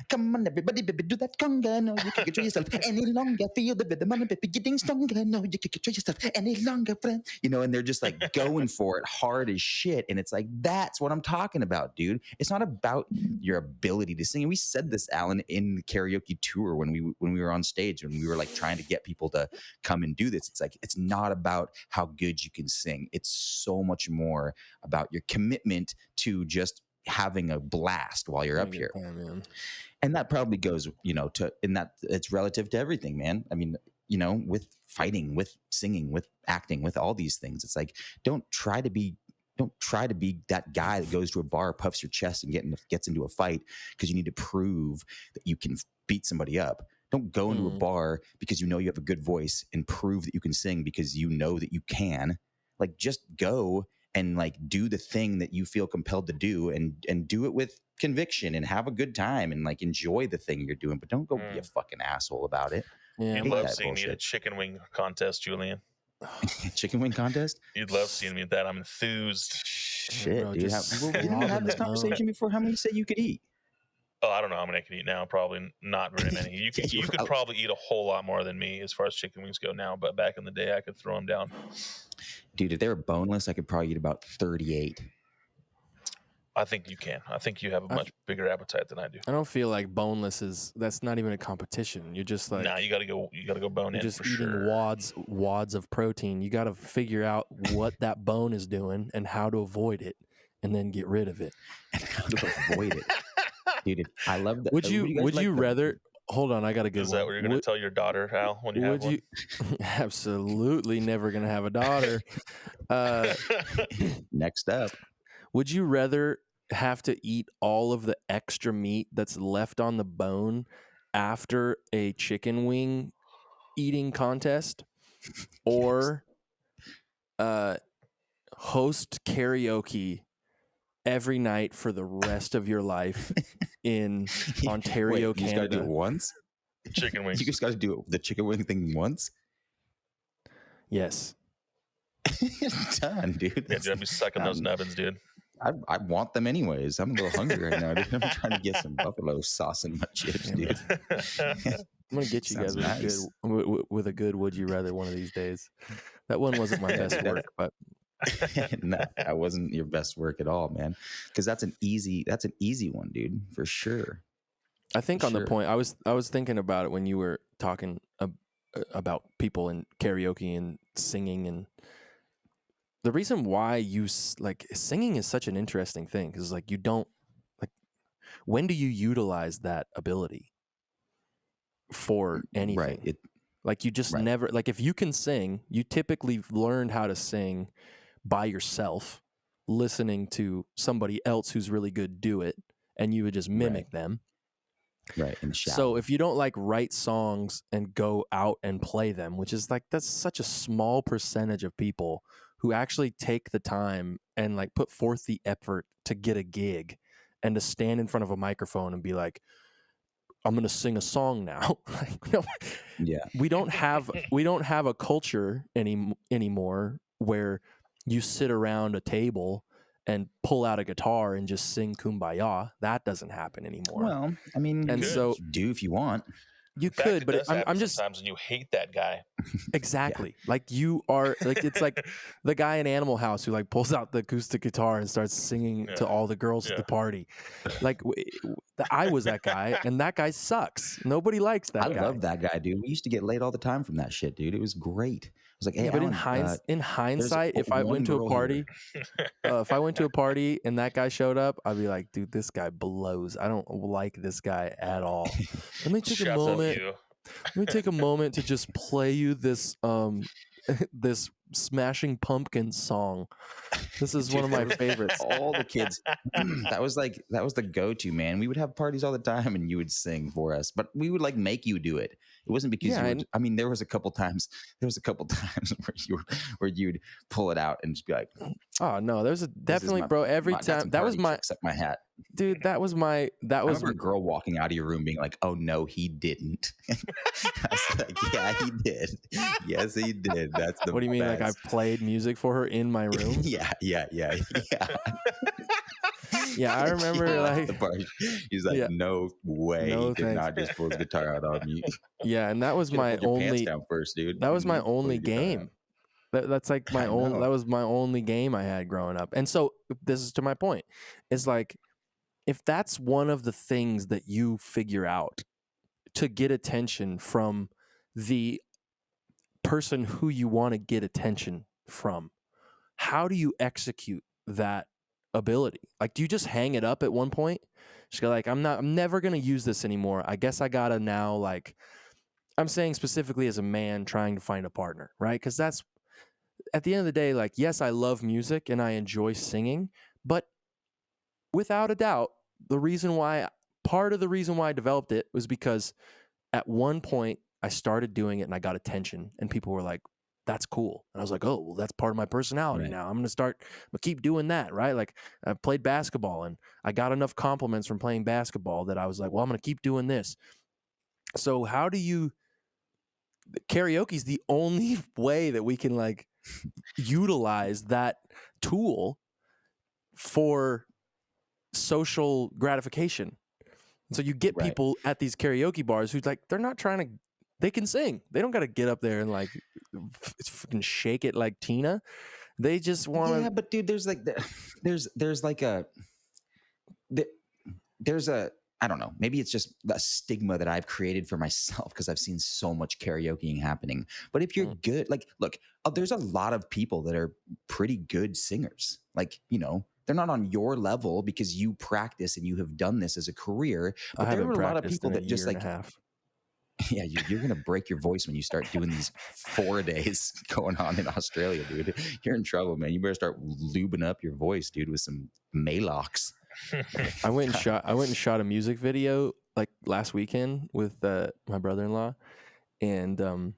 come on, everybody, baby, do that conga. No, you can't control yourself any longer. Feel the rhythm, baby, getting stronger. No, you can't control yourself any longer, friend. You know, and they're just like going for it hard as shit. And it's like, that's what I'm talking about, dude. It's not about your ability to sing. And we said this, Alan, in the karaoke tour when we were on stage and we were like trying to get people to come and do this. It's like, it's not about how good you can sing. It's so much more about your commitment to just having a blast while you're up here. And that probably goes, it's relative to everything, man. I mean, with fighting, with singing, with acting, with all these things. It's like, don't try to be that guy that goes to a bar, puffs your chest and gets into a fight because you need to prove that you can beat somebody up. Don't go into a bar because you know you have a good voice and prove that you can sing because you know that you can. Like, just go and like do the thing that you feel compelled to do and do it with conviction and have a good time and like enjoy the thing you're doing, but don't go be a fucking asshole about it. Yeah. You'd love seeing me at a chicken wing contest, Julian. Chicken wing contest? You'd love seeing me at that. I'm enthused. Shit, dude. Didn't we have this conversation before? How many you say you could eat? Oh, I don't know how many I could eat now. Probably not very many. You could probably eat a whole lot more than me as far as chicken wings go now, but back in the day I could throw them down. Dude, if they were boneless, I could probably eat about 38. I think you can. I think you have a much bigger appetite than I do. I don't feel like boneless that's not even a competition. You're just like, nah, you gotta go bone in. You're just for eating sure. wads of protein. You got to figure out what that bone is doing and how to avoid it, and then get rid of it. And how to avoid it, dude. I love that. Would you rather? Hold on, I got a good one. Is that what you're going to tell your daughter, Al, when you have one? Absolutely never going to have a daughter. Next up. Would you rather have to eat all of the extra meat that's left on the bone after a chicken wing eating contest, or host karaoke every night for the rest of your life in Ontario, Wait, you just Canada? got to do it once? Chicken wings. You just got to do the chicken wing thing once? Yes. Done, dude. Yeah, dude, I'd be sucking those nubbins, dude. I want them anyways. I'm a little hungry right now, dude. I'm trying to get some buffalo sauce in my chips, dude. I'm gonna get you guys nice. with a good would you rather one of these days. That one wasn't my best work, but no, that wasn't your best work at all, man. Because that's an easy one, dude, for sure. I think the point I was thinking about it when you were talking about people in karaoke and singing, and the reason why you like singing is such an interesting thing because like you don't like, when do you utilize that ability for anything? Right. Like you just never, like if you can sing, you typically learned how to sing by yourself, listening to somebody else who's really good do it, and you would just mimic them. Right, in the shower. So if you don't like write songs and go out and play them, which is like that's such a small percentage of people who actually take the time and like put forth the effort to get a gig and to stand in front of a microphone and be like, I'm going to sing a song now. Like, no, Yeah. we don't have a culture anymore where you sit around a table and pull out a guitar and just sing Kumbaya. That doesn't happen anymore. Well, I mean, And you so do if you want. you In fact, could, it but does happen I'm just sometimes, and you hate that guy. exactly like you are like it's like the guy in Animal House who like pulls out the acoustic guitar and starts singing to all the girls at the party. Like I was that guy, and that guy sucks. Nobody likes that I guy. love that guy, dude. We used to get laid all the time from that shit, dude. It was great. I was like, hey, Yeah, but Alan, in hindsight, if I went to a girl party, if I went to a party and that guy showed up, I'd be like, dude, this guy blows. I don't like this guy at all. Let me take a Shut up, moment. you. Let me take a moment to just play you this this Smashing Pumpkins song. This is one of my favorites. All the kids, that was the go-to, man. We would have parties all the time, and you would sing for us, but we would like make you do it. It wasn't because you were. I mean, there was a couple times where you'd pull it out and just be like, "Oh no, there's definitely, bro. Every time that was my except my hat, dude. That was I remember a girl walking out of your room being like, "Oh no, he didn't." I was like, "Yeah, he did. Yes, he did. That's the." What do you mean? best. Like I played music for her in my room? Yeah. Yeah, I remember like the party. He's like, no way, no he did not just pull his guitar out on me. Yeah, and that was my Pulled your pants only. down first, dude. That was my Pull your only guitar out. game. That's like my I own. know. That was my only game I had growing up. And so this is to my point. It's like if that's one of the things that you figure out to get attention from the person who you want to get attention from, how do you execute that ability? Like, do you just hang it up at one point? Just go like, I'm never gonna use this anymore. I guess I gotta now, like, I'm saying specifically as a man trying to find a partner, right? Because that's at the end of the day, like, yes, I love music and I enjoy singing, but without a doubt, part of the reason why I developed it was because at one point I started doing it and I got attention and people were like, that's cool. And I was like, oh, well, that's part of my personality now. I'm going to keep doing that, right? Like I played basketball and I got enough compliments from playing basketball that I was like, well, I'm going to keep doing this. So karaoke is the only way that we can like utilize that tool for social gratification. So you get people at these karaoke bars who's like, they're not trying to, they can sing. They don't got to get up there and like fucking shake it like Tina. They just want to. Yeah, but dude, there's a, I don't know, maybe it's just a stigma that I've created for myself because I've seen so much karaokeing happening. But if you're good, like, look, there's a lot of people that are pretty good singers. Like, you know, they're not on your level because you practice and you have done this as a career. But there are a lot of people that just like, yeah, you're going to break your voice when you start doing these 4 days going on in Australia, dude. You're in trouble, man. You better start lubing up your voice, dude, with some Maalox. I went and shot a music video like last weekend with my brother-in-law, and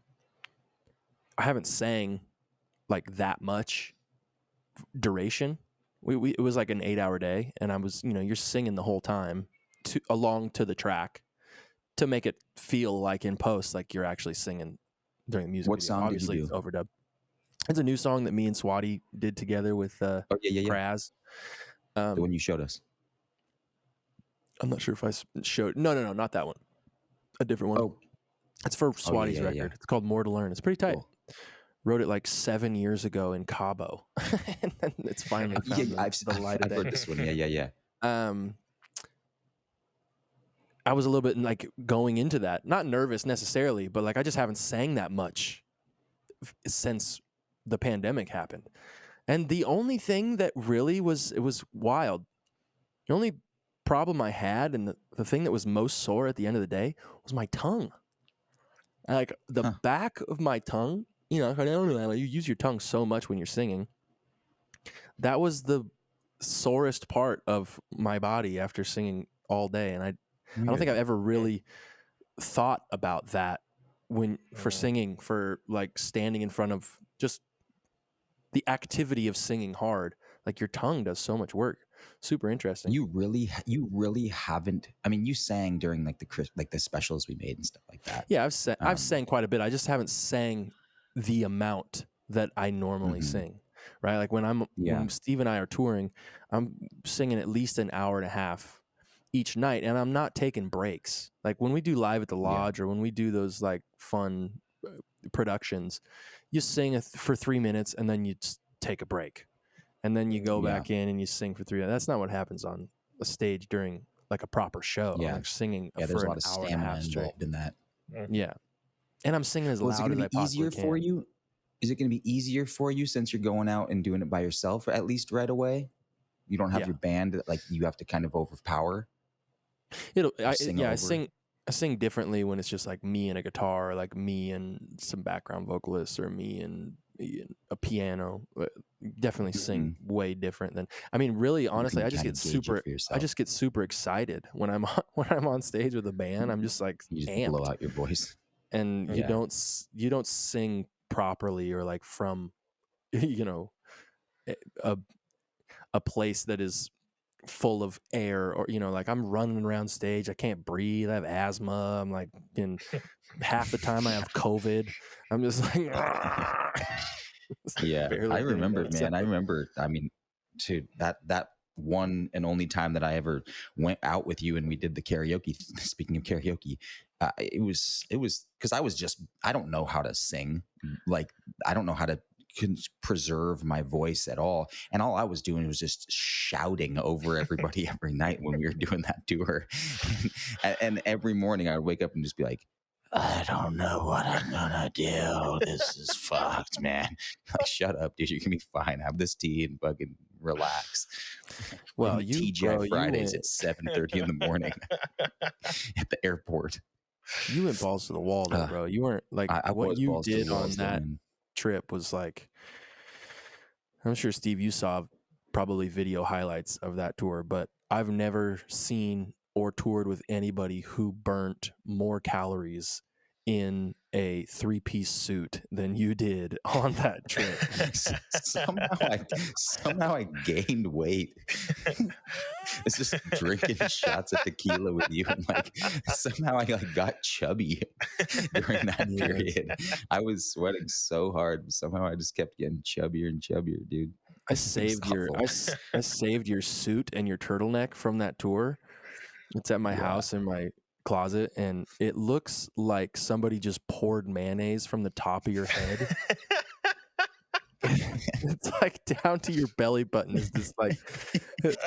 I haven't sang like that much duration. It was like an 8-hour day, and I was, you're singing the whole time along to the track to make it feel like in post like you're actually singing during the music What video. song Obviously, did you do? it's overdubbed. It's a new song that me and Swati did together with Kraz. The one you showed us. I'm not sure if I showed. No, not that one. A different one. Oh, it's for Swati's record. Yeah. It's called More to Learn. It's pretty tight. Cool. Wrote it like 7 years ago in Cabo, and then it's finally found the light of day. I've heard this one. Yeah. I was a little bit like going into that, not nervous necessarily, but like I just haven't sang that much since the pandemic happened. And the only thing that really it was wild. The only problem I had and the thing that was most sore at the end of the day was my tongue. Like the back of my tongue, I don't know, you use your tongue so much when you're singing. That was the sorest part of my body after singing all day. And I don't think I've ever really thought about that for singing, for like standing in front of just the activity of singing hard. Like your tongue does so much work. Super interesting. You really haven't. I mean, you sang during like the specials we made and stuff like that. Yeah, I've sang quite a bit. I just haven't sang the amount that I normally sing. Right? Like when Steve and I are touring, I'm singing at least an hour and a half each night, and I'm not taking breaks. Like when we do live at the lodge or when we do those like fun productions, you sing for 3 minutes and then you take a break, and then you go back in and you sing for 3 minutes. That's not what happens on a stage during like a proper show. Yeah, I'm like singing there's for a lot an of hour and a half stamina involved in that. Yeah, and I'm singing as loud as I possibly can. For you? Is it going to be easier for you since you're going out and doing it by yourself, at least right away? You don't have your band that like you have to kind of overpower. I sing differently when it's just like me and a guitar, or like me and some background vocalists, or me and a piano. Definitely sing way different than. I mean, really, honestly, I just get super excited when I'm on stage with a band. I'm just like you just amped. blow out your voice, and you don't sing properly, or like from a place that is full of air, or like I'm running around stage, I can't breathe, I have asthma, I'm like, in half the time I have COVID, I'm just like I remember, man. I mean, to that one and only time that I ever went out with you and we did the karaoke. Speaking of karaoke, it was because I don't know how to sing. Like, I don't know how to preserve my voice at all, and all I was doing was just shouting over everybody every night when we were doing that tour. And every morning I would wake up and just be like, I don't know what I'm gonna do. This is fucked, man. Like, shut up, dude. You're gonna be fine. Have this tea and fucking relax. Well, TGI Fridays at 7:30 in the morning at the airport. You went balls to the wall, though, bro. You weren't like what you did on that trip was like. I'm sure, Steve, you saw probably video highlights of that tour, but I've never seen or toured with anybody who burnt more calories in a 3-piece suit than you did on that trip. somehow I gained weight. It's just drinking shots of tequila with you, and like somehow I like got chubby during that period. I was sweating so hard. Somehow I just kept getting chubbier and chubbier, dude. I saved your suit and your turtleneck from that tour. It's at my house in my closet, and it looks like somebody just poured mayonnaise from the top of your head. It's like down to your belly button is this like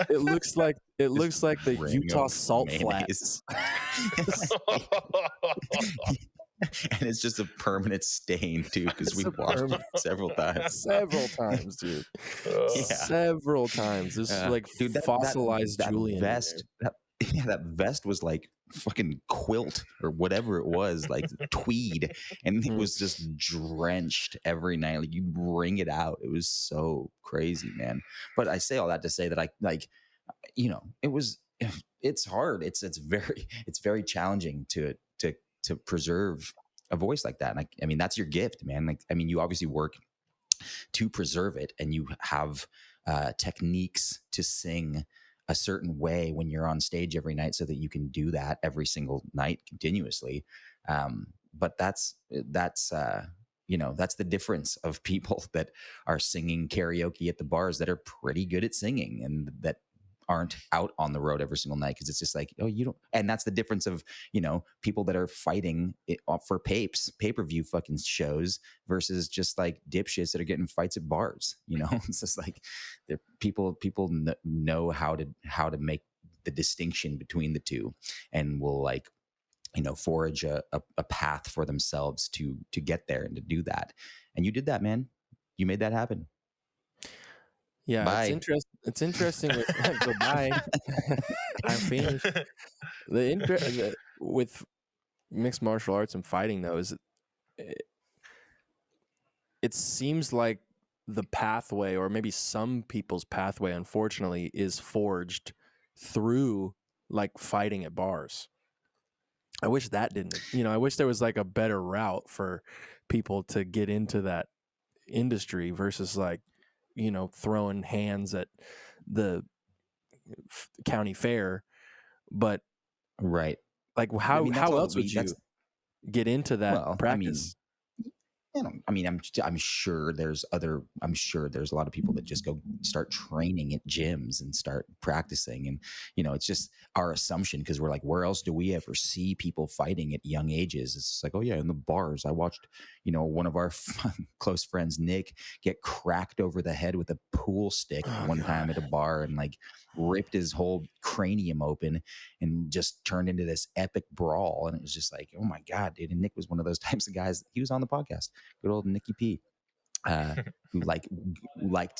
it looks like the Utah salt flats. And it's just a permanent stain too, because we washed it several times. Dude. Several times. This is like dude, fossilized that Julian vest. That vest was like fucking quilt or whatever it was, like tweed, and it was just drenched every night. Like, you bring it out. It was so crazy, man. But I say all that to say that I like, it's hard. It's very challenging to preserve a voice like that. And I mean, that's your gift, man. Like, I mean, you obviously work to preserve it, and you have techniques to sing a certain way when you're on stage every night so that you can do that every single night continuously. But that's the difference of people that are singing karaoke at the bars that are pretty good at singing and that aren't out on the road every single night, because it's just like, oh, you don't. And that's the difference of, people that are fighting for pay-per-view fucking shows versus just like dipshits that are getting fights at bars. It's just like people know how to make the distinction between the two, and will like, forage a path for themselves to get there and to do that. And you did that, man. You made that happen. Yeah, bye. It's interesting. Go bye. I'm finished. With mixed martial arts and fighting, though, is it seems like the pathway, or maybe some people's pathway, unfortunately, is forged through like fighting at bars. I wish that didn't, I wish there was like a better route for people to get into that industry versus like, throwing hands at the county fair. But Right. like, I mean, that's how all else would that's you get into that well, I mean, practice? I'm sure there's a lot of people that just go start training at gyms and start practicing. And, it's just our assumption because we're like, where else do we ever see people fighting at young ages? It's just like, oh, yeah, in the bars. I watched, one of our close friends, Nick, get cracked over the head with a pool stick one time at a bar and like ripped his whole cranium open and just turned into this epic brawl. And it was just like, oh, my God, dude. And Nick was one of those types of guys. He was on the podcast. Good old Nicky P, who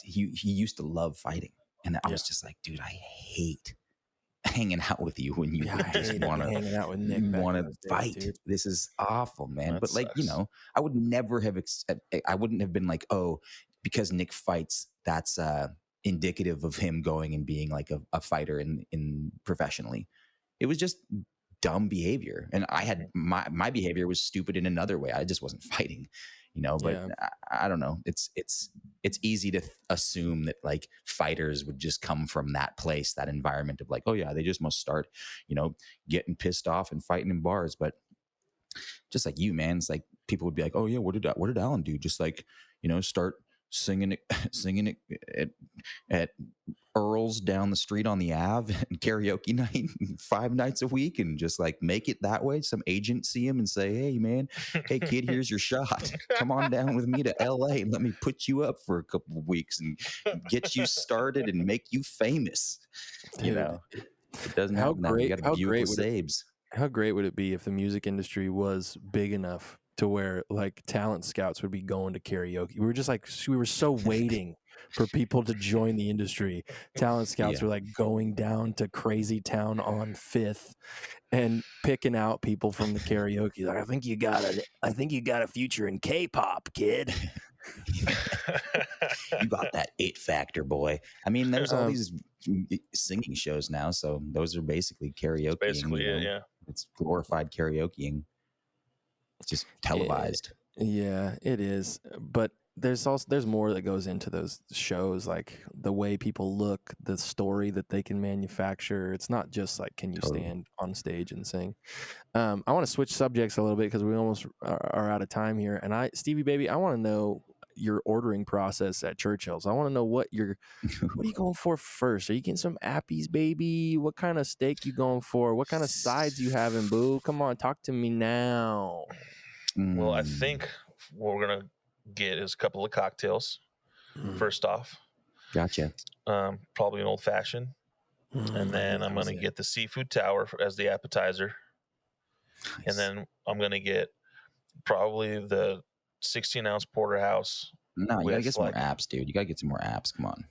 he used to love fighting, and I was just like, dude, I hate hanging out with you when you just want to fight. Dude. This is awful, man. That but sucks. I would never have. I wouldn't have been like, oh, because Nick fights, that's indicative of him going and being like a fighter in professionally. It was just dumb behavior, and I had my behavior was stupid in another way. I just wasn't fighting. But I don't know. It's easy to assume that like fighters would just come from that place, that environment of like, oh yeah, they just must start, getting pissed off and fighting in bars. But just like you, man, it's like people would be like, oh yeah, what did Alan do? Just like, start singing it at Earl's down the street on the Ave and karaoke night 5 nights a week and just like make it that way. Some agent see him and say, hey man, hey kid, here's your shot. Come on down with me to LA and let me put you up for a couple of weeks and get you started and make you famous. Dude, it doesn't happen that way. You got to Buick LeSabes. How great would it be if the music industry was big enough to where like talent scouts would be going to karaoke? We were so waiting for people to join the industry. Talent scouts were like going down to Crazy Town on 5th and picking out people from the karaoke. Like, I think you got a future in K-pop, kid. You got that it factor, boy. I mean, there's all these singing shows now, so those are basically karaoke. It's basically it's glorified karaokeing. It's just televised. Yeah, it is. But there's more that goes into those shows, like the way people look, the story that they can manufacture. It's not just like, can you stand on stage and sing? I want to switch subjects a little bit because we almost are out of time here. And Stevie baby, I want to know your ordering process at Churchill's. I want to know what are you going for first? Are you getting some Appies, baby? What kind of steak you going for? What kind of sides you having, boo? Come on, talk to me now. Well, I think what we're gonna get is a couple of cocktails. First off, gotcha. Probably an old fashioned, and then I'm gonna get the seafood tower as the appetizer, and then I'm gonna get probably the 16-ounce porterhouse. No, you gotta get some more apps, dude. You gotta get some more apps. Come on.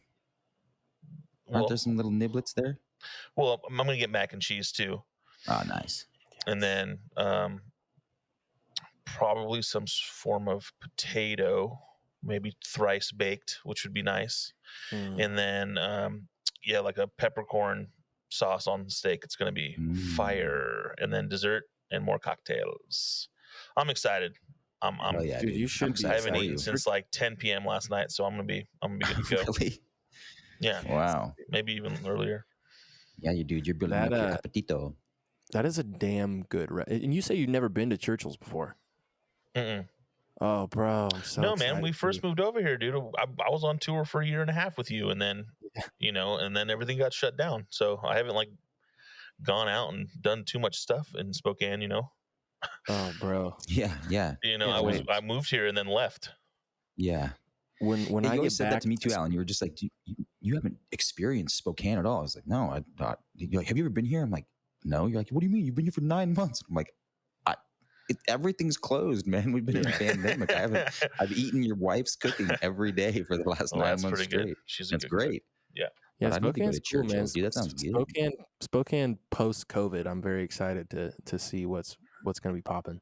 Aren't there some little niblets there? Well, I'm gonna get mac and cheese too. Oh, nice. And then probably some form of potato, maybe thrice baked, which would be nice. And then like a peppercorn sauce on the steak. It's gonna be fire. And then dessert and more cocktails. I'm excited. Dude, you should be. I haven't eaten since like 10 p.m. last night, so I'm gonna be good to go. Really? Yeah. Wow. Maybe even earlier. Yeah, you're building up your appetito. That is a damn good. And you say you've never been to Churchill's before? Mm-mm. Oh, bro, I'm so excited. Man. We first moved over here, dude. I was on tour for a year and a half with you, and then and then everything got shut down. So I haven't like gone out and done too much stuff in Spokane. Oh, bro. Yeah. I moved here and then left. Yeah. When I get said that to me too, Alan. You were just like, you haven't experienced Spokane at all. I was like, no, I thought. You're like, have you ever been here? I'm like, no. You're like, what do you mean? You've been here for 9 months. I'm like, everything's closed, man. We've been in a pandemic. I've eaten your wife's cooking every day for the last 9 months straight. That's great. Yeah. Yeah, Spokane's cool, man. Dude, that sounds good. Spokane post-COVID. I'm very excited to see what's going to be popping.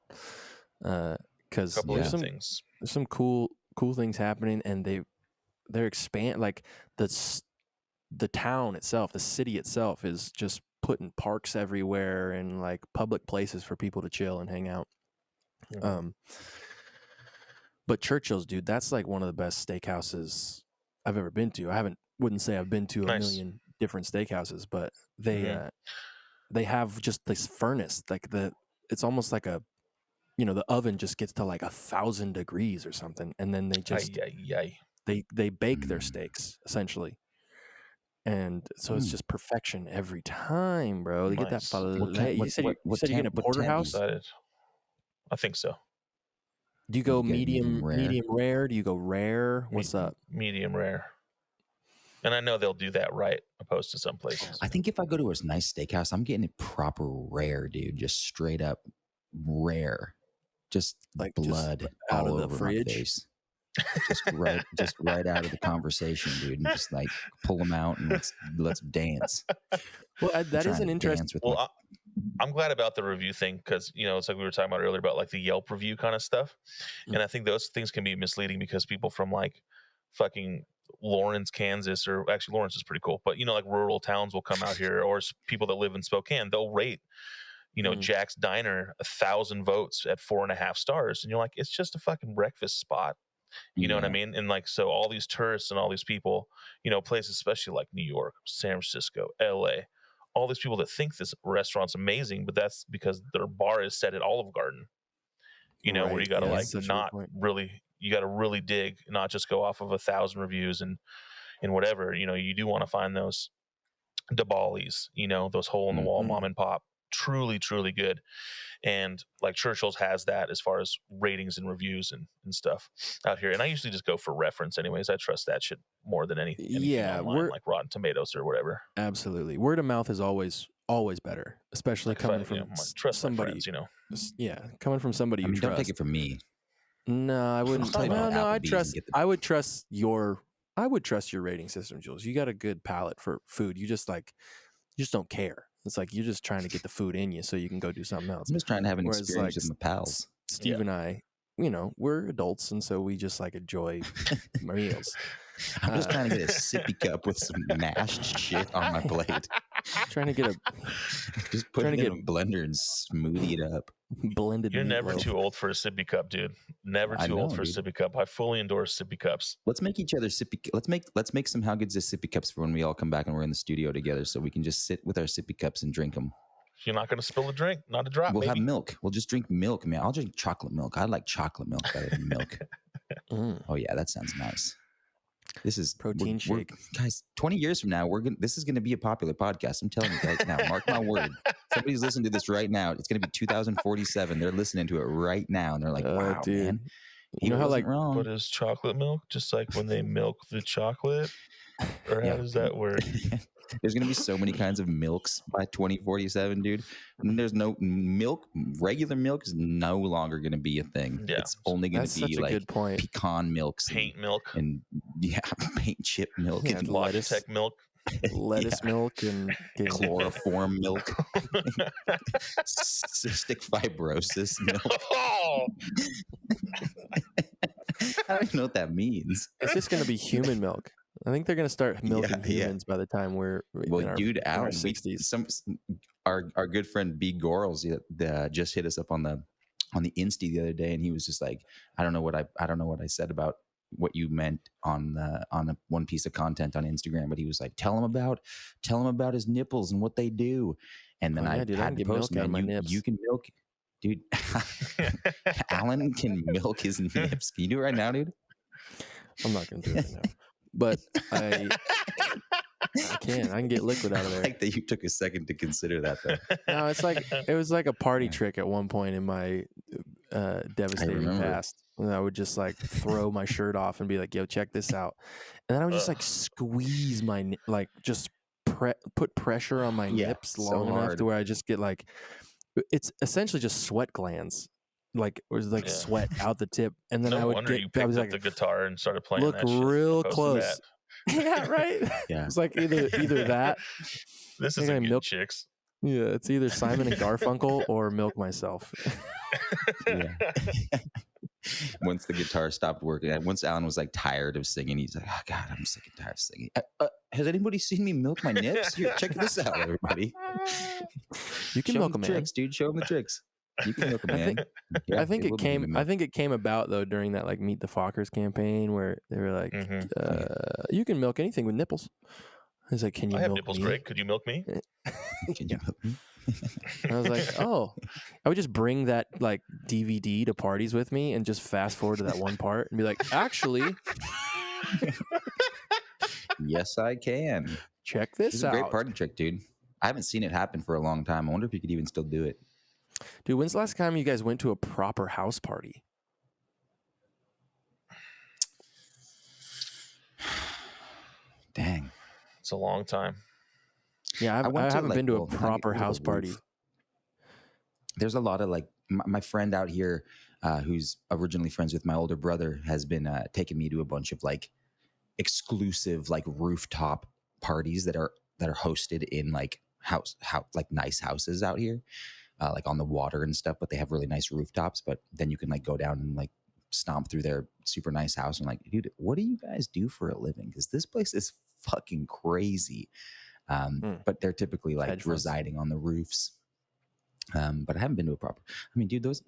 Because there's some cool things happening, and they're expand like the town itself, the city itself is just putting parks everywhere and like public places for people to chill and hang out. But Churchill's, dude, that's like one of the best steakhouses I've ever been to. Wouldn't say I've been to a million different steakhouses, but they have just this furnace, like it's almost like a, the oven just gets to like 1,000 degrees or something, and then they just they bake their steaks essentially, and so it's just perfection every time, bro. They get that filet. You said you're getting a porterhouse. I think so. Do you go medium rare? Do you go rare? What's up? Medium rare. And I know they'll do that right, opposed to some places. I think if I go to a nice steakhouse, I'm getting it proper rare, dude. Just straight up rare. Just like blood just out of the fridge. My face. just right out of the conversation, dude. And just like pull them out and let's dance. Well, that is an interesting. Well, I'm glad about the review thing because it's like we were talking about earlier about like the Yelp review kind of stuff, and I think those things can be misleading because people from like fucking Lawrence, Kansas, or actually Lawrence is pretty cool, but like rural towns will come out here, or people that live in Spokane, they'll rate Jack's Diner 1,000 votes at 4.5 stars, and you're like, it's just a fucking breakfast spot. You know what I mean? And like, so all these tourists and all these people, places, especially like New York, San Francisco, LA, all these people that think this restaurant's amazing, but that's because their bar is set at Olive Garden, where you got to not really, you got to really dig, not just go off of 1,000 reviews and whatever, you do want to find those Dabalis, those hole in the wall mom and pop, truly, truly good. And like Churchill's has that as far as ratings and reviews and stuff out here. And I usually just go for reference anyways. I trust that shit more than anything online, like Rotten Tomatoes or whatever. Absolutely. Word of mouth is always better, especially like coming from somebody, Yeah, coming from somebody you trust. Don't take it from me. No, I wouldn't. I would trust your rating system, Jules. You got a good palate for food. You just don't care. It's like you're just trying to get the food in you so you can go do something else. I'm just trying to have an experience with my pals. Steve and I, we're adults, and so we just like enjoy meals. I'm just trying to get a sippy cup with some mashed shit on my plate. Trying to get just put it in a blender and smoothie it up. Blended. You're never too old for a sippy cup, dude. Never too old for a sippy cup. I fully endorse sippy cups. Let's make each other sippy. Let's make some How Good's This sippy cups for when we all come back and we're in the studio together, so we can just sit with our sippy cups and drink them. You're not going to spill a drink, not a drop. We'll have milk. We'll just drink milk, man. I'll drink chocolate milk. I like chocolate milk better than milk. Oh yeah, that sounds nice. This is protein shake, guys. 20 years from now, this is going to be a popular podcast. I'm telling you right now. Mark my word. Somebody's listening to this right now. It's going to be 2047. They're listening to it right now, and they're like, "Wow, dude. Man, you know how like wrong." What is chocolate milk? Just like when they milk the chocolate, or how does that work? There's going to be so many kinds of milks by 2047, dude. And there's no milk. Regular milk is no longer going to be a thing. Yeah. It's only going to be like pecan milks, paint milk, and paint chip milk, and Logitech milk, lettuce milk, and chloroform milk, cystic fibrosis milk. I don't even know what that means. It's just going to be human milk. I think they're going to start milking humans by the time we're in our 60s. Our good friend B Gorals just hit us up on the Insta the other day, and he was just like, I don't know what I said about what you meant on one piece of content on Instagram, but he was like, tell him about his nipples and what they do. And then I had to post, man, you can milk, dude. Alan can milk his nips. Can you do it right now, dude? I'm not going to do it right now. But I can get liquid out of there. I like that you took a second to consider that, though. No, it was like a party trick at one point in my devastating past. And I would just like throw my shirt off and be like, "Yo, check this out," and then I would just like squeeze my just put pressure on my nips long enough to where I just get like, it's essentially just sweat glands. Like it was like sweat out the tip, and then I would wonder you picked up the guitar and started playing. Look that shit real close. Yeah, right. Yeah, it's like either that. This is milk chicks. Yeah, it's either Simon and Garfunkel or milk myself. Yeah. Once the guitar stopped working, once Alan was like tired of singing, he's like, "Oh God, I'm sick and tired of singing." Has anybody seen me milk my nips? Here, check this out, everybody. You can Show milk them a the man. tricks, dude. Show them the tricks. You can milk a I man. think- Yeah, I think they it will be came. human I milk. think it came about though during that like Meet the Fockers campaign where they were like, "You can milk anything with nipples." I was like, "Can you I have milk nipples, me?" Greg. Could you milk me? Can you milk me? I was like, "Oh." I would just bring that like DVD to parties with me and just fast forward to that one part and be like, "Actually, Yes, I can. check It's this a great out." party trick, dude. I haven't seen it happen for a long time. I wonder if you could even still do it. Dude, when's the last time you guys went to a proper house party? Dang. It's a long time. Yeah, I went to, haven't like, been to a well, not proper to the house party. roof. There's a lot of like my friend out here who's originally friends with my older brother has been taking me to a bunch of like exclusive like rooftop parties that are hosted in like house like nice houses out here, like on the water and stuff, but they have really nice rooftops. But then you can like go down and like stomp through their super nice house and like, dude, what do you guys do for a living? Because this place is fucking crazy. But they're typically like Hedge funds. residing on the roofs. But I haven't been to a proper. I mean, dude, those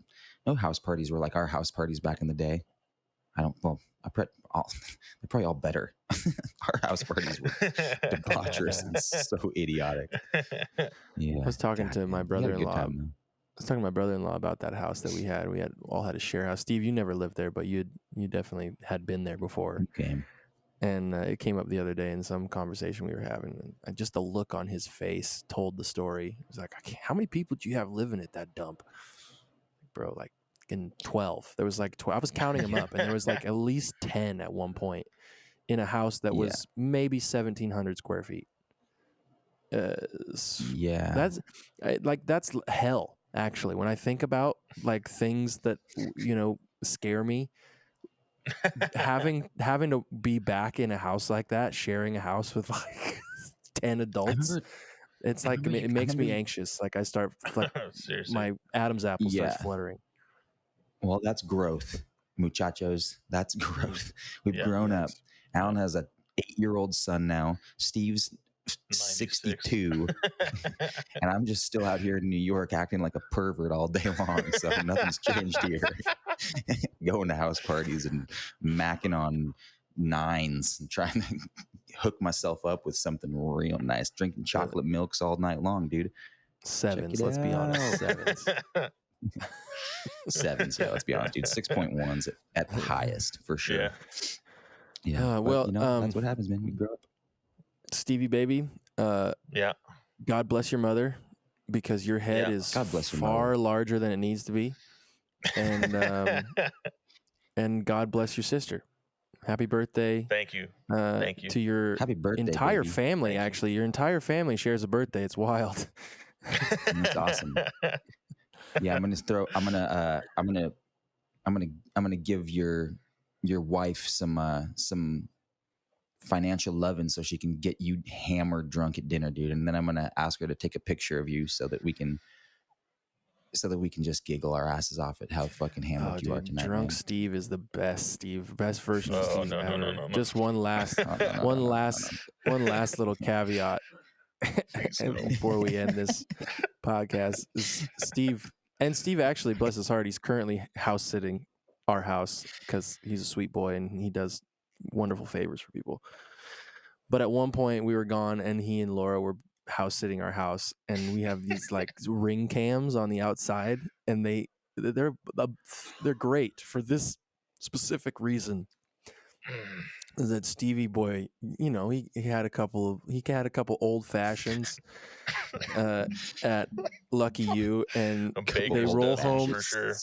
no house parties were like our house parties back in the day. They're probably all better. Our house parties were debaucherous and so idiotic. Yeah, I was talking God, to man, my we had a good brother-in-law. time, though. I was talking to my brother-in-law about that house that we had. We all had a share house. Steve, you never lived there, but you definitely had been there before. Okay. And it came up the other day in some conversation we were having, and just the look on his face told the story. He was like, "How many people do you have living at that dump, bro?" Like in 12. There was like 12. I was counting them up, and there was like at least 10 at one point in a house that was maybe 1,700 square feet. Yeah, That's hell. Actually, when I think about like things that scare me, having to be back in a house like that, sharing a house with like 10 adults, it's like it makes me anxious. Like I start like Seriously. my Adam's apple starts Yeah. fluttering. Well, that's growth, muchachos. That's growth. We've Yeah. grown up. Alan has a 8-year-old son now. Steve's 96. 62, and I'm just still out here in New York acting like a pervert all day long. So nothing's changed here. Going to house parties and macking on nines and trying to hook myself up with something real nice. Drinking chocolate milks all night long, dude. Sevens, it let's be honest. out. Sevens. Sevens, yeah. Let's be honest, dude. 6.1s at the highest for sure. Yeah. Yeah. But, well, that's what happens, man. We grow up. Stevie baby, Yeah. God bless your mother, because your head Yeah. is God bless your far mother. larger than it needs to be, and and God bless your sister. Happy birthday! Thank you. Thank you. To your Happy birthday, entire baby. family. Thank you. Actually, your entire family shares a birthday. It's wild. That's awesome. Yeah, I'm gonna give your wife some financial loving so she can get you hammered drunk at dinner, dude. And then I'm gonna ask her to take a picture of you so that we can just giggle our asses off at how fucking hammered you are tonight. Drunk man. Steve is the best. Steve, best version of Oh, Steve no, ever. no. Just one last, No. one last little caveat before we end this podcast. Steve actually, bless his heart, he's currently house sitting our house because he's a sweet boy and he does wonderful favors for people. But at one point we were gone and he and Laura were house sitting our house, and we have these like ring cams on the outside, and they're great for this specific reason. Is that Stevie boy, he had a couple old fashions at Lucky You, and they roll home for sure.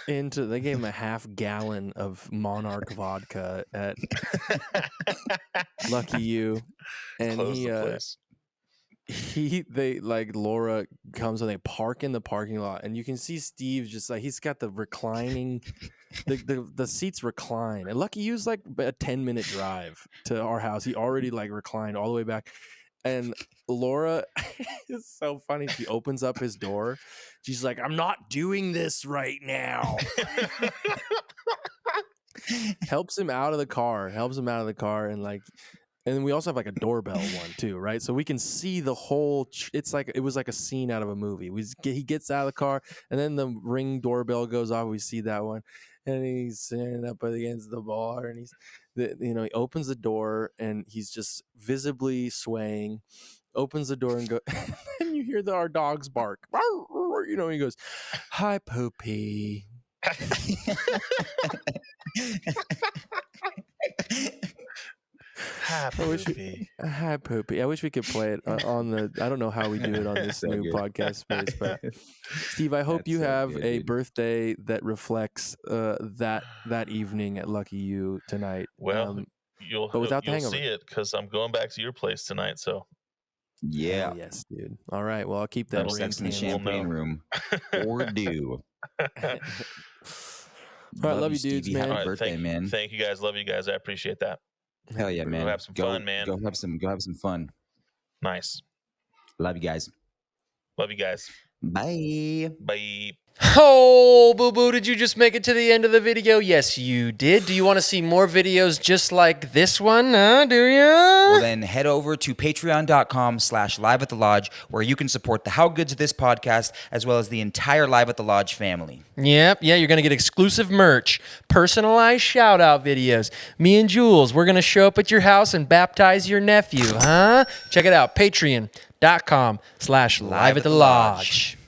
they gave him a half gallon of Monarch vodka at Lucky You, and Close the place. Laura comes and they park in the parking lot, and you can see Steve just like he's got the reclining, the seats recline, and Lucky You's like a 10-minute drive to our house. He already like reclined all the way back, and Laura is so funny. She opens up his door. She's like, "I'm not doing this right now." helps him out of the car, and like, and we also have like a doorbell one too, right? So we can see the whole. It's like it was like a scene out of a movie. He gets out of the car, and then the Ring doorbell goes off. We see that one, and he's standing up against the bar, and he opens the door, and he's just visibly swaying. Opens the door and go, and you hear our dogs bark. He goes, "Hi, Poopy." Hi, Poopy. Hi, Poopy. I wish we could play it on the. I don't know how we do it on this new podcast space, but Steve, I hope you have a birthday that reflects that evening at Lucky You tonight. Well, you'll see it because I'm going back to your place tonight. So. Yeah. Oh, yes, dude. All right. Well, I'll keep that ring in the champagne room. Or do. All right, love you, dudes, man. Happy birthday, man. Thank you, guys. Love you guys. I appreciate that. Hell yeah, man. Go have some fun, man. Go have some fun. Nice. Love you guys. Love you guys. Bye. Bye. Oh, boo-boo, did you just make it to the end of the video? Yes, you did. Do you want to see more videos just like this one? Do you? Well, then head over to patreon.com/live at the lodge, where you can support the How Good's This podcast, as well as the entire Live at the Lodge family. Yep, yeah, you're going to get exclusive merch, personalized shout-out videos. Me and Jules, we're going to show up at your house and baptize your nephew, huh? Check it out, patreon.com/live at the lodge.